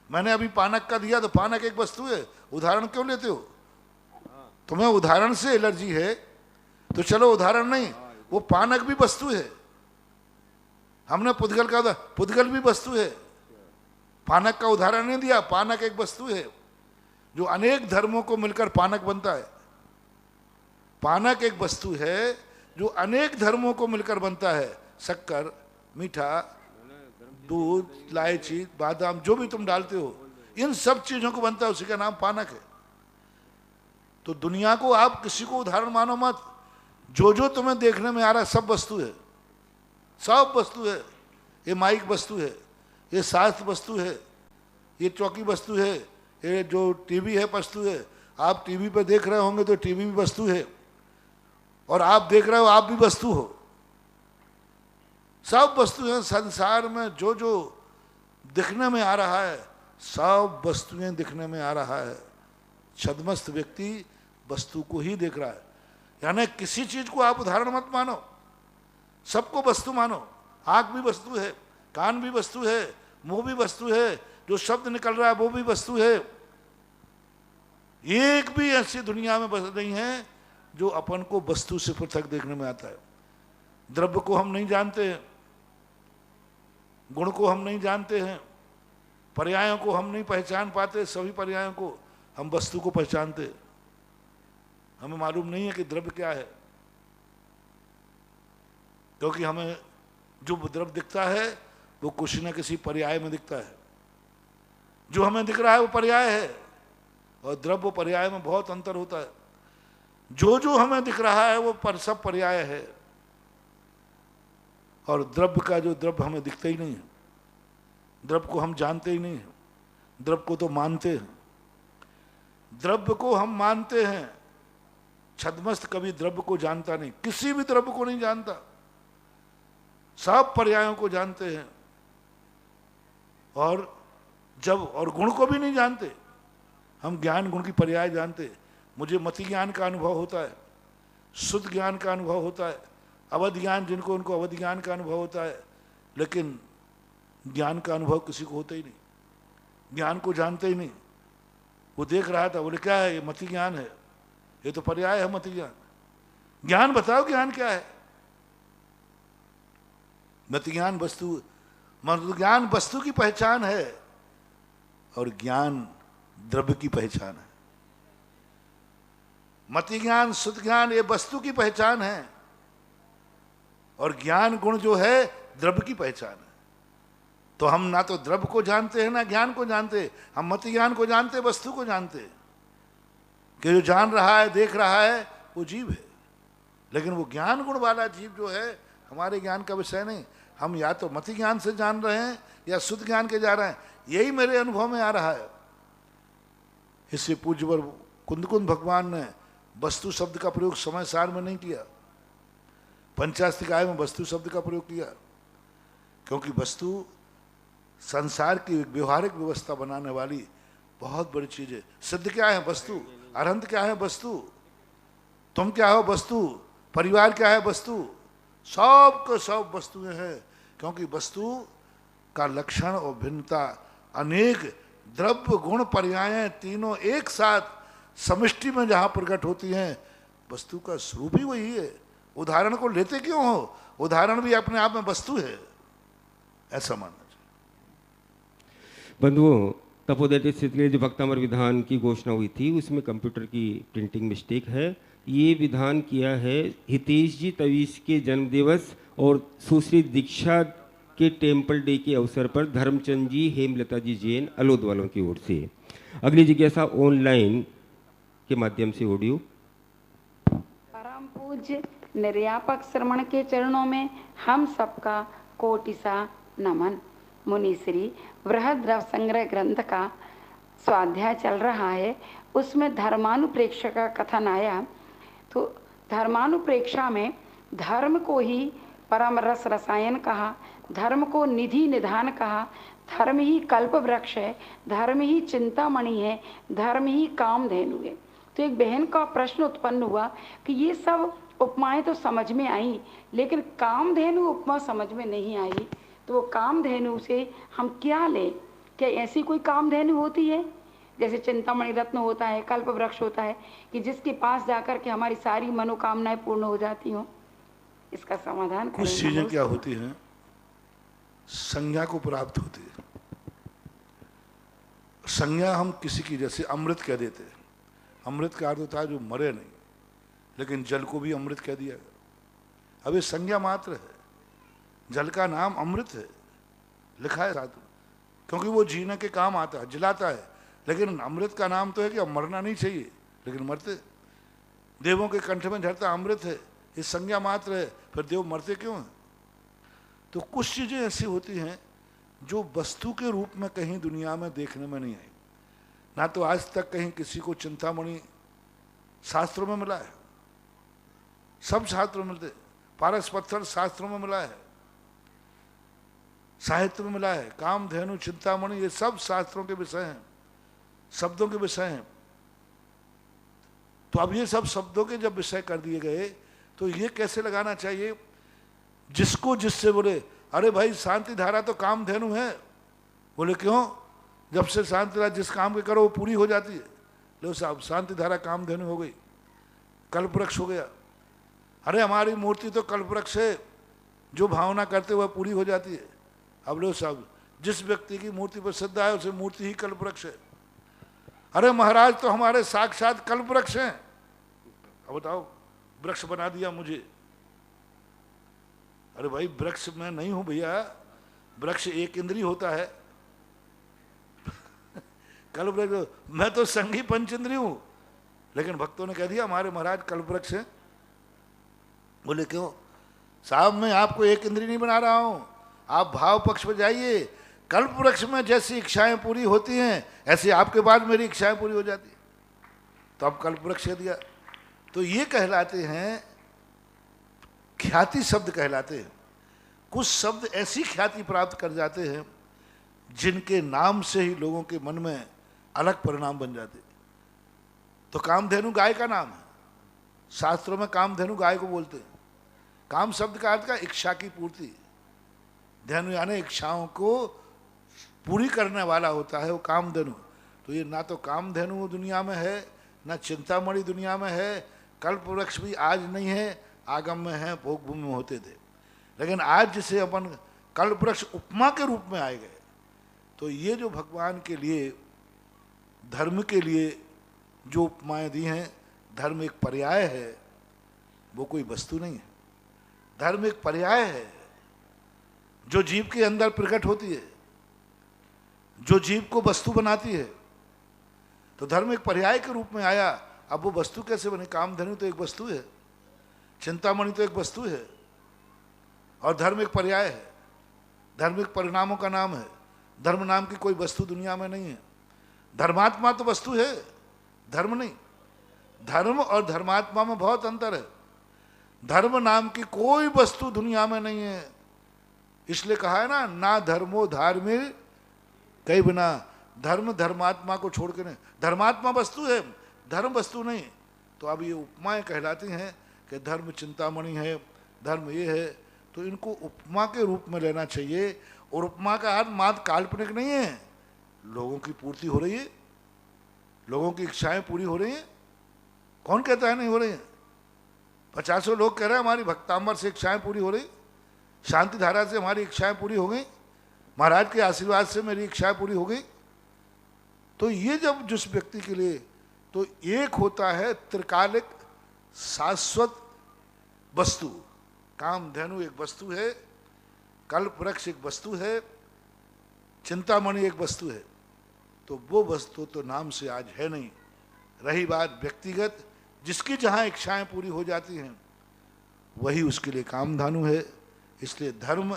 मैंने अभी पानक का दिया तो पानक एक वस्तु है, उदाहरण क्यों लेते हो? तुम्हें उदाहरण से एलर्जी है तो चलो उदाहरण नहीं, वो पानक भी वस्तु है। हमने पुद्गल का, पुद्गल भी वस्तु है, पानक का उदाहरण नहीं दिया। पानक एक वस्तु है जो अनेक धर्मों को मिलकर पानक बनता है। पानक एक वस्तु है जो अनेक धर्मों को मिलकर बनता है। शक्कर, मीठा, दूध, इलायची, बादाम, जो भी तुम डालते हो, इन सब चीजों को बनता है, उसी का नाम पानक है। तो दुनिया को आप किसी को उदाहरण मानो मत। जो जो तुम्हें देखने में आ रहा है सब वस्तु है, सब वस्तु है। ये माइक वस्तु है, ये शास्त्र वस्तु है, ये चौकी वस्तु है, ये जो टीवी है वस्तु है। आप टीवी पर देख रहे होंगे तो टीवी भी वस्तु है, और आप देख रहे हो आप भी वस्तु हो। सब वस्तु है संसार में। जो जो दिखने में आ रहा है सब वस्तुएं दिखने में आ रहा है। छद्मस्त व्यक्ति वस्तु को ही देख रहा है। यानी किसी चीज को आप उदाहरण मत मानो, सबको वस्तु मानो। आंख भी वस्तु है, कान भी वस्तु है, मुंह भी वस्तु है, जो शब्द निकल रहा है वो भी वस्तु है। एक भी ऐसी दुनिया में बस नहीं है जो अपन को वस्तु से पृथक देखने में आता है। द्रव्य को हम नहीं जानते हैं, गुण को हम नहीं जानते हैं, पर्यायों को हम नहीं पहचान पाते। सभी पर्यायों को हम वस्तु को पहचानते हैं। हमें मालूम नहीं है कि द्रव्य क्या है, क्योंकि हमें जो द्रव्य दिखता है वो किसी न किसी पर्याय में दिखता है। जो हमें दिख रहा है वो पर्याय है, और द्रव्य पर्याय में बहुत अंतर होता है। जो जो हमें दिख रहा है वो सब पर्याय है, और द्रव्य का जो द्रव्य हमें दिखता ही नहीं है, द्रव्य को हम जानते ही नहीं है। द्रव्य को तो मानते हैं, द्रव्य को हम मानते हैं। छद्मस्त कभी द्रव्य को जानता नहीं, किसी भी द्रव्य को नहीं जानता, सब पर्यायों को जानते हैं। और गुण को भी नहीं जानते। हम ज्ञान गुण की पर्याय जानते। मुझे मति ज्ञान का अनुभव होता है, शुद्ध ज्ञान का अनुभव होता है, अवध ज्ञान जिनको उनको अवध ज्ञान का अनुभव होता है, लेकिन ज्ञान का अनुभव किसी को होता ही नहीं। ज्ञान को जानते ही नहीं। वो देख रहा था, बोले क्या है ये? मति ज्ञान है, ये तो पर्याय है मति ज्ञान। ज्ञान बताओ ज्ञान क्या है? मति ज्ञान वस्तु, मतलब ज्ञान वस्तु की पहचान है और ज्ञान द्रव्य की पहचान है। मति ज्ञान, शुद्ध ज्ञान ये वस्तु की पहचान है, और ज्ञान गुण जो है द्रव्य की पहचान है। तो हम ना तो द्रव्य को जानते हैं ना ज्ञान को जानते। हम मति ज्ञान को जानते, वस्तु को जानते, कि जो जान रहा है, देख रहा है, वो जीव है। लेकिन वो ज्ञान गुण वाला जीव जो है हमारे ज्ञान का विषय नहीं। हम या तो मति ज्ञान से जान रहे हैं या शुद्ध ज्ञान के जा रहे हैं। यही मेरे अनुभव में आ रहा है। इससे पूज्यवर कुंदकुंद भगवान ने वस्तु शब्द का प्रयोग समय सार में नहीं किया, पंचास्तिकाय में वस्तु शब्द का प्रयोग किया, क्योंकि वस्तु संसार की व्यवहारिक व्यवस्था बनाने वाली बहुत बड़ी चीज है। सिद्ध क्या है? वस्तु। अरहंत क्या है? वस्तु। तुम क्या हो? वस्तु। परिवार क्या है? वस्तु। सब को सब वस्तुएं हैं, क्योंकि वस्तु का लक्षण और भिन्नता अनेक द्रव्य गुण पर्यायें तीनों एक साथ समष्टि में जहां प्रकट होती हैं, वस्तु का स्वरूप ही वही है। उदाहरण को लेते क्यों हो? उदाहरण भी अपने आप में वस्तु है, ऐसा मानना चाहिए। बंधुओं, तपोदय क्षेत्र के जो भक्तामर विधान की घोषणा हुई थी उसमें कंप्यूटर की प्रिंटिंग मिस्टेक है। ये विधान किया है हितेश जी तवीश के जन्मदिवस और सुश्री दीक्षा के टेम्पल डे के अवसर पर धर्मचंद जी, हेमलता जी जैन, अलोद वालों की ओर से। अगली जिज्ञासा ऑनलाइन के माध्यम से ऑडियो। परम पूज्य निर्यापक श्रमण के चरणों में हम सबका कोटि सा नमन। मुनिश्री वृहद द्रव संग्रह ग्रंथ का स्वाध्याय चल रहा है, उसमें धर्मानुप्रेक्षा का कथन आया। तो धर्मानुप्रेक्षा में धर्म को ही परम रस रसायन कहा, धर्म को निधि निधान कहा, धर्म ही कल्प वृक्ष है, धर्म ही चिंतामणि है, धर्म ही कामधेनु है। तो एक बहन का प्रश्न उत्पन्न हुआ कि ये सब उपमाएं तो समझ में आई, लेकिन कामधेनु उपमा समझ में नहीं आई। तो वो कामधेनु से हम क्या लें? क्या ऐसी कोई कामधेनु होती है जैसे चिंतामणि रत्न होता है, कल्प वृक्ष होता है, कि जिसके पास जाकर के हमारी सारी मनोकामनाएं पूर्ण हो जाती हों? इसका समाधान कुछ चीजें क्या होती हैं, संज्ञा को प्राप्त होती है। संज्ञा हम किसी की, जैसे अमृत कह देते हैं, अमृत का अर्थ होता है जो मरे नहीं, लेकिन जल को भी अमृत कह दिया गया। अब ये संज्ञा मात्र है, जल का नाम अमृत है, लिखा है साथ में, क्योंकि वो जीने के काम आता है, जिलाता है। लेकिन अमृत का नाम तो है कि अब मरना नहीं चाहिए, लेकिन मरते। देवों के कंठ में झरता अमृत है, ये संज्ञा मात्र है, फिर देव मरते क्यों हैं? तो कुछ चीजें ऐसी होती हैं जो वस्तु के रूप में कहीं दुनिया में देखने में नहीं आई। ना तो आज तक कहीं किसी को चिंतामणि शास्त्रों में मिला है, सब शास्त्रों में मिलते, पारस पत्थर शास्त्रों में मिला है, साहित्य में मिला है, कामधेनु चिंतामणि ये सब शास्त्रों के विषय हैं, शब्दों के विषय हैं। तो अब ये सब शब्दों के जब विषय कर दिए गए तो ये कैसे लगाना चाहिए? जिसको जिससे बोले अरे भाई शांति धारा तो कामधेनु है, बोले क्यों? जब से शांति धारा जिस काम के करो वो पूरी हो जाती है। लो साहब, शांति धारा कामधेनु हो गई, कल्पवृक्ष हो गया। अरे हमारी मूर्ति तो कल्पवृक्ष है, जो भावना करते हुए पूरी हो जाती है। अब लो साहब, जिस व्यक्ति की मूर्ति पर श्रद्धा है उसे मूर्ति ही कल्पवृक्ष है। अरे महाराज तो हमारे साक्षात कल्पवृक्ष हैं। अब बताओ, वृक्ष बना दिया मुझे। अरे भाई वृक्ष में नहीं हूं भैया, वृक्ष एक इंद्रिय होता है कल्पवृक्ष मैं तो संगी पंच इंद्रिय हूं। लेकिन भक्तों ने कह दिया हमारे महाराज कल्पवृक्ष हैं। बोले क्यों? साहब मैं आपको एक इंद्रिय नहीं बना रहा हूं, आप भाव पक्ष पर जाइए। कल्पवृक्ष में जैसी इच्छाएं पूरी होती हैं ऐसे आपके बाद मेरी इच्छाएं पूरी हो जाती है। तो अब कल्पवृक्ष दिया। तो ये कहलाते हैं ख्याति शब्द कहलाते हैं। कुछ शब्द ऐसी ख्याति प्राप्त कर जाते हैं जिनके नाम से ही लोगों के मन में अलग परिणाम बन जाते। तो कामधेनु गाय का नाम है, शास्त्रों में कामधेनु गाय को बोलते हैं। काम शब्द का अर्थ का इच्छा की पूर्ति, धेनु यानी इच्छाओं को पूरी करने वाला होता है वो कामधेनु। तो ये ना तो कामधेनु दुनिया में है, ना चिंतामणि दुनिया में है, कल्पवृक्ष भी आज नहीं है, आगम में है, भोग भूमि में होते थे। लेकिन आज जिसे अपन कल्पवृक्ष उपमा के रूप में आए गए, तो ये जो भगवान के लिए, धर्म के लिए जो उपमाएं दी हैं, धर्म एक पर्याय है, वो कोई वस्तु नहीं है। धर्म एक पर्याय है जो जीव के अंदर प्रकट होती है, जो जीव को वस्तु बनाती है। तो धर्म एक पर्याय के रूप में आया। अब वो वस्तु कैसे बने? कामधेनु तो एक वस्तु है, चिंतामणि तो एक वस्तु है, और धर्म एक पर्याय है। धर्म एक परिणामों का नाम है। धर्म नाम की कोई वस्तु दुनिया में नहीं है। धर्मात्मा तो वस्तु है, धर्म नहीं। धर्म और धर्मात्मा में बहुत अंतर है। धर्म नाम की कोई वस्तु दुनिया में नहीं है। इसलिए कहा है ना धर्मो धार्मिक कई बिना। धर्म धर्मात्मा को छोड़ के नहीं। धर्मात्मा वस्तु है, धर्म वस्तु नहीं। तो अब ये उपमाएं कहलाती हैं कि धर्म चिंतामणि है, धर्म ये है। तो इनको उपमा के रूप में लेना चाहिए। और उपमा का अर्थ मात्र काल्पनिक नहीं है, लोगों की पूर्ति हो रही है, लोगों की इच्छाएं पूरी हो रही हैं। कौन कहता है नहीं हो रही हैं? 50 लोग कह रहे हैं हमारी भक्तांबर से इच्छाएं पूरी हो रही, शांति धारा से हमारी इच्छाएं पूरी हो गई, महाराज के आशीर्वाद से मेरी इच्छाएं पूरी हो गई। तो ये जब जिस व्यक्ति के लिए, तो एक होता है त्रिकालिक शाश्वत वस्तु। कामधेनु एक वस्तु है, कल्पवृक्ष एक वस्तु है, चिंतामणि एक वस्तु है। तो वो वस्तु तो नाम से आज है नहीं। रही बात व्यक्तिगत, जिसकी जहाँ इच्छाएं पूरी हो जाती हैं वही उसके लिए कामधेनु है। इसलिए धर्म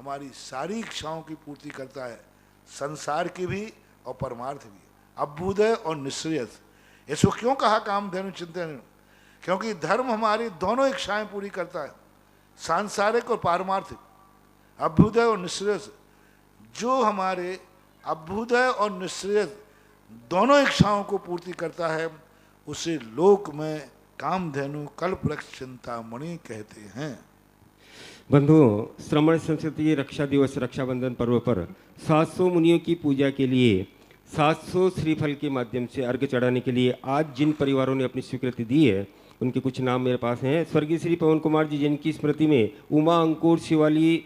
हमारी सारी इच्छाओं की पूर्ति करता है, संसार की भी और परमार्थ भी। अभ्युदय और निःश्रेयस, इसको क्यों कहा कामधेनु चिंतन? क्योंकि धर्म हमारी दोनों इच्छाएं पूरी करता है, सांसारिक और पारमार्थिक, अभ्युदय और निःश्रेयस। जो हमारे अभ्युदय और निःश्रेयस दोनों इच्छाओं को पूर्ति करता है, उसे लोक में कामधेनु कल्पवृक्ष चिंतामणि कहते हैं। बंधुओं, श्रवण संस्कृति रक्षा दिवस रक्षाबंधन पर्व पर 700 मुनियों की पूजा के लिए 700 श्रीफल के माध्यम से अर्घ्य चढ़ाने के लिए आज जिन परिवारों ने अपनी स्वीकृति दी है, उनके कुछ नाम मेरे पास हैं। स्वर्गीय श्री पवन कुमार जी, जिनकी स्मृति में उमा अंकुर शिवाली,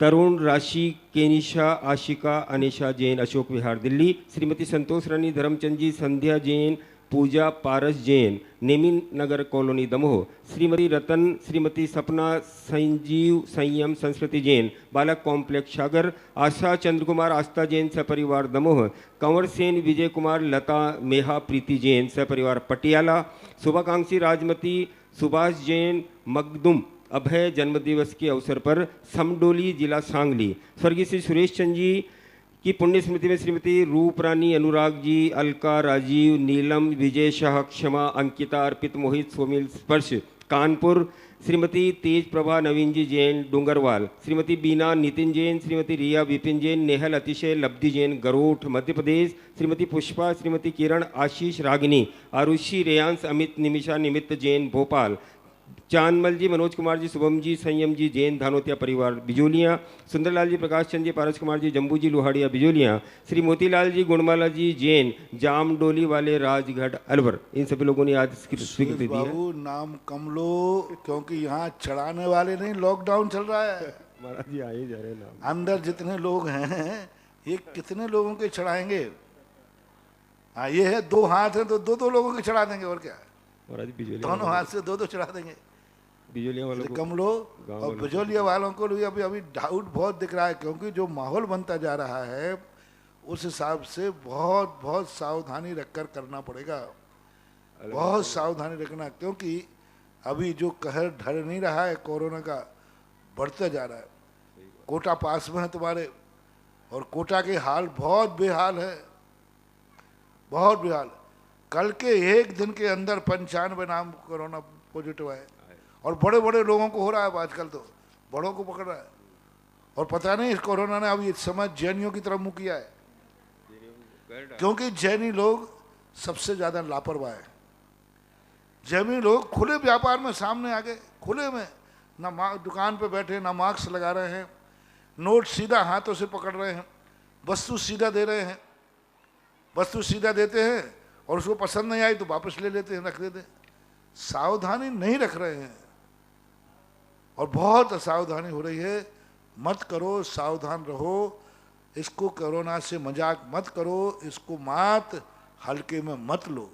तरुण राशि, केनिशा, आशिका, अनिशा जैन, अशोक विहार दिल्ली। श्रीमती संतोष रानी धर्मचंद जी, संध्या जैन, पूजा पारस जैन, नेमी नगर कॉलोनी दमोह। श्रीमती रतन, श्रीमती सपना, संजीव संयम संस्कृति जैन, बालक कॉम्प्लेक्स सागर। आशा चंद्र कुमार, आस्था जैन सपरिवार दमोह। कंवर सेन, विजय कुमार, लता मेहा प्रीति जैन सपरिवार पटियाला। शुभाकांक्षी राजमती, सुभाष जैन, मखदुम अभय जन्मदिवस के अवसर पर समडोली जिला सांगली। स्वर्गीय श्री सुरेश चंद जी की पुण्य स्मृति में श्रीमती रूप रानी, अनुराग जी, अलका, राजीव, नीलम, विजय शाह, क्षमा, अंकिता, अर्पित, मोहित, सोमिल, स्पर्श कानपुर। श्रीमती तेज प्रभा, नवीन जी जैन डूंगरवाल। श्रीमती बीना, नितिन जैन, श्रीमती रिया, विपिन जैन, नेहल, अतिशय, लब्धि जैन गरोठ मध्य प्रदेश। श्रीमती पुष्पा, श्रीमती किरण, आशीष, रागिनी, आरुषि, रेयांश, अमित, निमिषा, निमित्त जैन भोपाल। चांदमल जी, मनोज कुमार जी, शुभम जी, संयम जी जैन धानोतिया परिवार बिजोलियाँ। सुंदरलाल जी, प्रकाश चंद जी, पारस कुमार जी, जम्बू जी लोहाड़िया बिजोलियाँ। श्री मोतीलाल जी, गुणमाला जी जैन जामडोली वाले राजगढ़ अलवर। इन सभी लोगों ने आज स्वीकृति दी है। बाबू नाम कम लो, क्योंकि यहाँ चढ़ाने वाले नहीं, लॉकडाउन चल रहा है। महाराज जी आए जा रहे नाम। अंदर जितने लोग हैं, ये कितने लोगों के चढ़ाएंगे? हाँ, ये है 2 हाथ हैं तो 2-2 लोगों के चढ़ा देंगे, और क्या? महाराज बिजोलिया दोनों हाथ से 2-2 चढ़ा देंगे। बिजोलिया वालों को कम लो। और बिजोलिया वालों को भी अभी डाउट बहुत दिख रहा है, क्योंकि जो माहौल बनता जा रहा है उस हिसाब से बहुत सावधानी रखकर करना पड़ेगा, बहुत सावधानी रखना, क्योंकि अभी जो कहर ढल नहीं रहा है कोरोना का, बढ़ता जा रहा है। कोटा पास में है तुम्हारे, और कोटा के हाल बहुत बेहाल है, बहुत बेहाल। कल के एक दिन के अंदर 95 नाम कोरोना पॉजिटिव है, और बड़े बड़े लोगों को हो रहा है आजकल, तो बड़ों को पकड़ रहा है। और पता नहीं इस कोरोना ने अभी इस समय जैनियों की तरफ मुँह किया है, क्योंकि जैनी लोग सबसे ज़्यादा लापरवाह है। जैनी लोग खुले व्यापार में सामने आ गए, खुले में, ना दुकान पे बैठे, ना मास्क लगा रहे हैं, नोट सीधा हाथों से पकड़ रहे हैं, वस्तु सीधा दे रहे हैं, वस्तु सीधा देते हैं, और उसको पसंद नहीं आई तो वापस ले लेते हैं, रख देते हैं। सावधानी नहीं रख रहे हैं, और बहुत असावधानी हो रही है। मत करो, सावधान रहो। इसको कोरोना से मजाक मत करो, इसको मात हल्के में मत लो।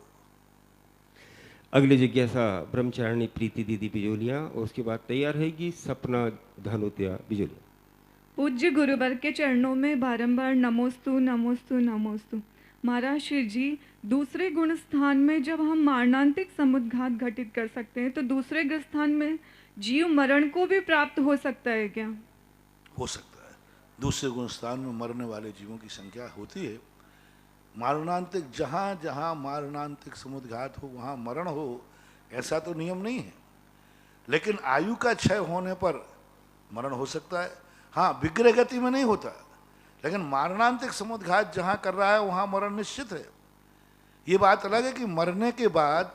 अगली जिज्ञासा ब्रह्मचारिणी प्रीति दीदी बिजोलिया, और उसके बाद तैयार रहेगी सपना धानोतिया बिजोलिया। पूज्य गुरुवर के चरणों में बारंबार नमोस्तु नमोस्तु नमोस्तु। महाराज श्री जी, दूसरे गुण स्थान में जब हम मारणांतिक समुद्घात घटित कर सकते हैं, तो दूसरे गुण स्थान में जीव मरण को भी प्राप्त हो सकता है क्या? हो सकता है। दूसरे गुण स्थान में मरने वाले जीवों की संख्या होती है। मारणांतिक, जहाँ जहाँ मारणांतिक समुद्घात हो वहाँ मरण हो, ऐसा तो नियम नहीं है, लेकिन आयु का क्षय होने पर मरण हो सकता है। हाँ, विग्रह गति में नहीं होता, लेकिन मारणांतिक समुद्घात जहाँ कर रहा है वहाँ मरण निश्चित है। ये बात अलग है कि मरने के बाद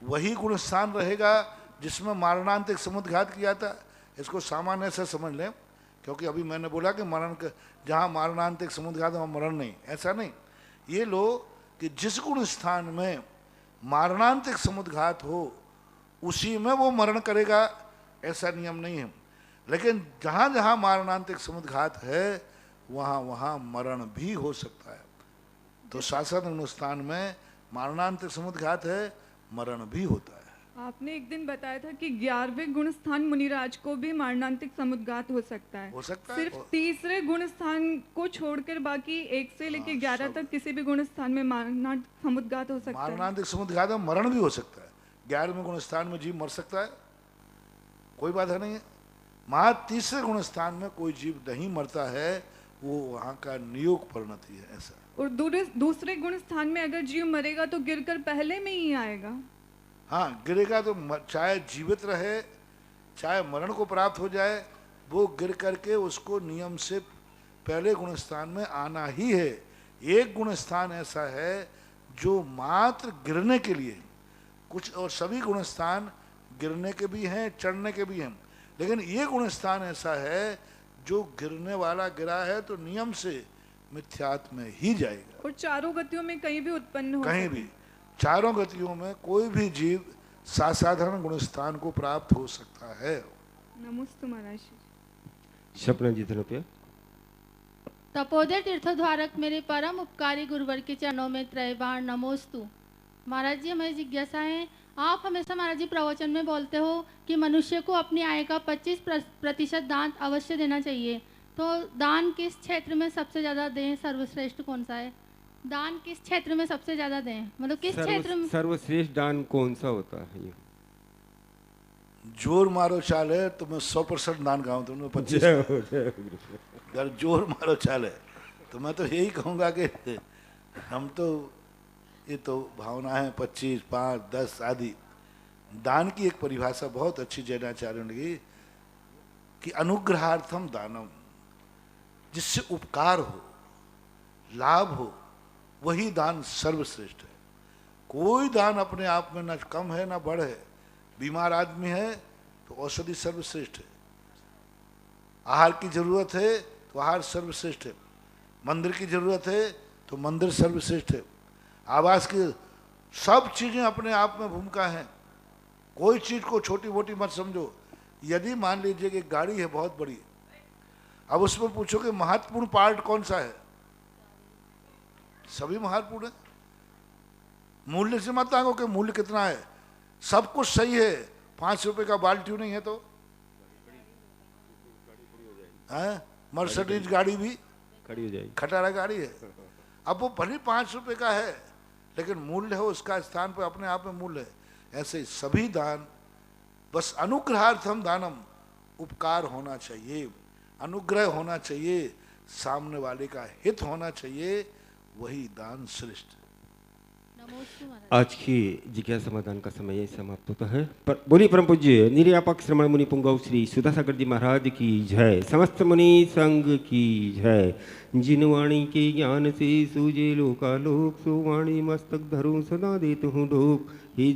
वही गुण स्थान रहेगा जिसमें मारणांतिक समुद्घात किया था। इसको सामान्य से समझ लें, क्योंकि अभी मैंने बोला कि मरण जहाँ मारणांतिक समुद्घात वहाँ मरण नहीं, ऐसा नहीं। ये लो कि जिस गुण स्थान में मारणांतिक समुद्घात हो उसी में वो मरण करेगा, ऐसा नियम नहीं है। लेकिन जहाँ जहाँ मारणांतिक समुद्घात है वहाँ वहाँ मरण भी हो सकता है। तो शासन स्थान में मारणांतिक समुद्घात है, मरण भी होता है। आपने एक दिन बताया था कि 11वें गुण स्थान मुनिराज को भी मारणांतिक समुद्घात हो सकता है। हो सकता है। सिर्फ तीसरे गुण स्थान को छोड़कर बाकी 1 से लेकर 11 तक किसी भी गुण स्थान में मारणांतिक समुद्घात हो सकता है। मारणांतिक समुद्घात में मरण भी हो सकता है। 11वें गुण स्थान में जीव मर सकता है, कोई बाधा नहीं है। मात्र तीसरे गुण स्थान में कोई जीव नहीं मरता है, वो वहाँ का नियोग परिणति है ऐसा। और दूसरे गुण स्थान में अगर जीव मरेगा तो गिरकर पहले में ही आएगा। हाँ, गिरेगा तो चाहे जीवित रहे चाहे मरण को प्राप्त हो जाए, वो गिर करके उसको नियम से पहले गुण स्थान में आना ही है। एक गुण स्थान ऐसा है जो मात्र गिरने के लिए, कुछ और सभी गुण स्थान गिरने के भी हैं चढ़ने के भी हैं, लेकिन ये गुण स्थान ऐसा है जो गिरने वाला गिरा है तो नियम से मिथ्यात्व में ही जाएगा। और चारों गतियों में कहीं भी उत्पन्न हो कहीं भी चारों गतियों में कोई भी जीव साधारण गुण स्थान को प्राप्त हो सकता है। नमोस्तु महाराज। सपना जी धनप्रिया। तपोदय तीर्थोद्धारक मेरे परम उपकारी गुरुवर के चरणों में त्रयबार नमोस्तु। महाराज जी, हमें जिज्ञासा है, आप हमेशा महाराज जी प्रवचन में बोलते हो कि मनुष्य को अपनी आय का 25% दान अवश्य देना चाहिए, तो दान किस क्षेत्र में सबसे ज़्यादा दें? सर्वश्रेष्ठ कौन सा है? दान किस क्षेत्र में सबसे ज़्यादा दें, मतलब किस क्षेत्र में सर्वश्रेष्ठ दान कौन सा होता है? ये जोर मारो चाल है तो मैं 100% दान गाऊँ तो मैं 25। अगर जोर मारो चाल है तो मैं तो यही कहूँगा कि हम तो ये तो भावना है 25, 5, 10 आदि। दान की एक परिभाषा बहुत अच्छी जैनाचार्यों ने की कि अनुग्रहार्थम दानम, जिससे उपकार हो लाभ हो वही दान सर्वश्रेष्ठ है। कोई दान अपने आप में न कम है न बढ़ है। बीमार आदमी है तो औषधि सर्वश्रेष्ठ है, आहार की जरूरत है तो आहार सर्वश्रेष्ठ है, मंदिर की जरूरत है तो मंदिर सर्वश्रेष्ठ है, आवास की, सब चीजें अपने आप में भूमिका है। कोई चीज को छोटी मोटी मत समझो। यदि मान लीजिए कि गाड़ी है बहुत बड़ी, अब उसमें पूछो कि महत्वपूर्ण पार्ट कौन सा है, सभी महत्वपूर्ण है। मूल्य से मत मांगो कि मूल्य कितना है, सब कुछ सही है, 5 रुपए का बाल्टी नहीं है तो मर्सिडीज गाड़ी भी खड़ी हो जाएगी, खटारा गाड़ी है। अब वो भले 5 रुपए का है लेकिन मूल्य है उसका, स्थान पर अपने आप में मूल्य है। ऐसे सभी दान बस अनुग्रहार्थम दानम, उपकार होना चाहिए, अनुग्रह होना चाहिए, सामने वाले का हित होना चाहिए, वही दान श्रेष्ठ। नमोस्तु महाराज। आज की जिज्ञासा समाधान का समय समाप्त होता है। पर बोली परम पूज्य निर्यापक श्रमण मुनि पुंगव श्री सुधासागर जी महाराज की जय, समस्त मुनि संघ की जय। जिन वाणी के ज्ञान से सूझे लोकालोक, सो वाणी मस्तक धरूं सदा देत हूँ ढोक। हे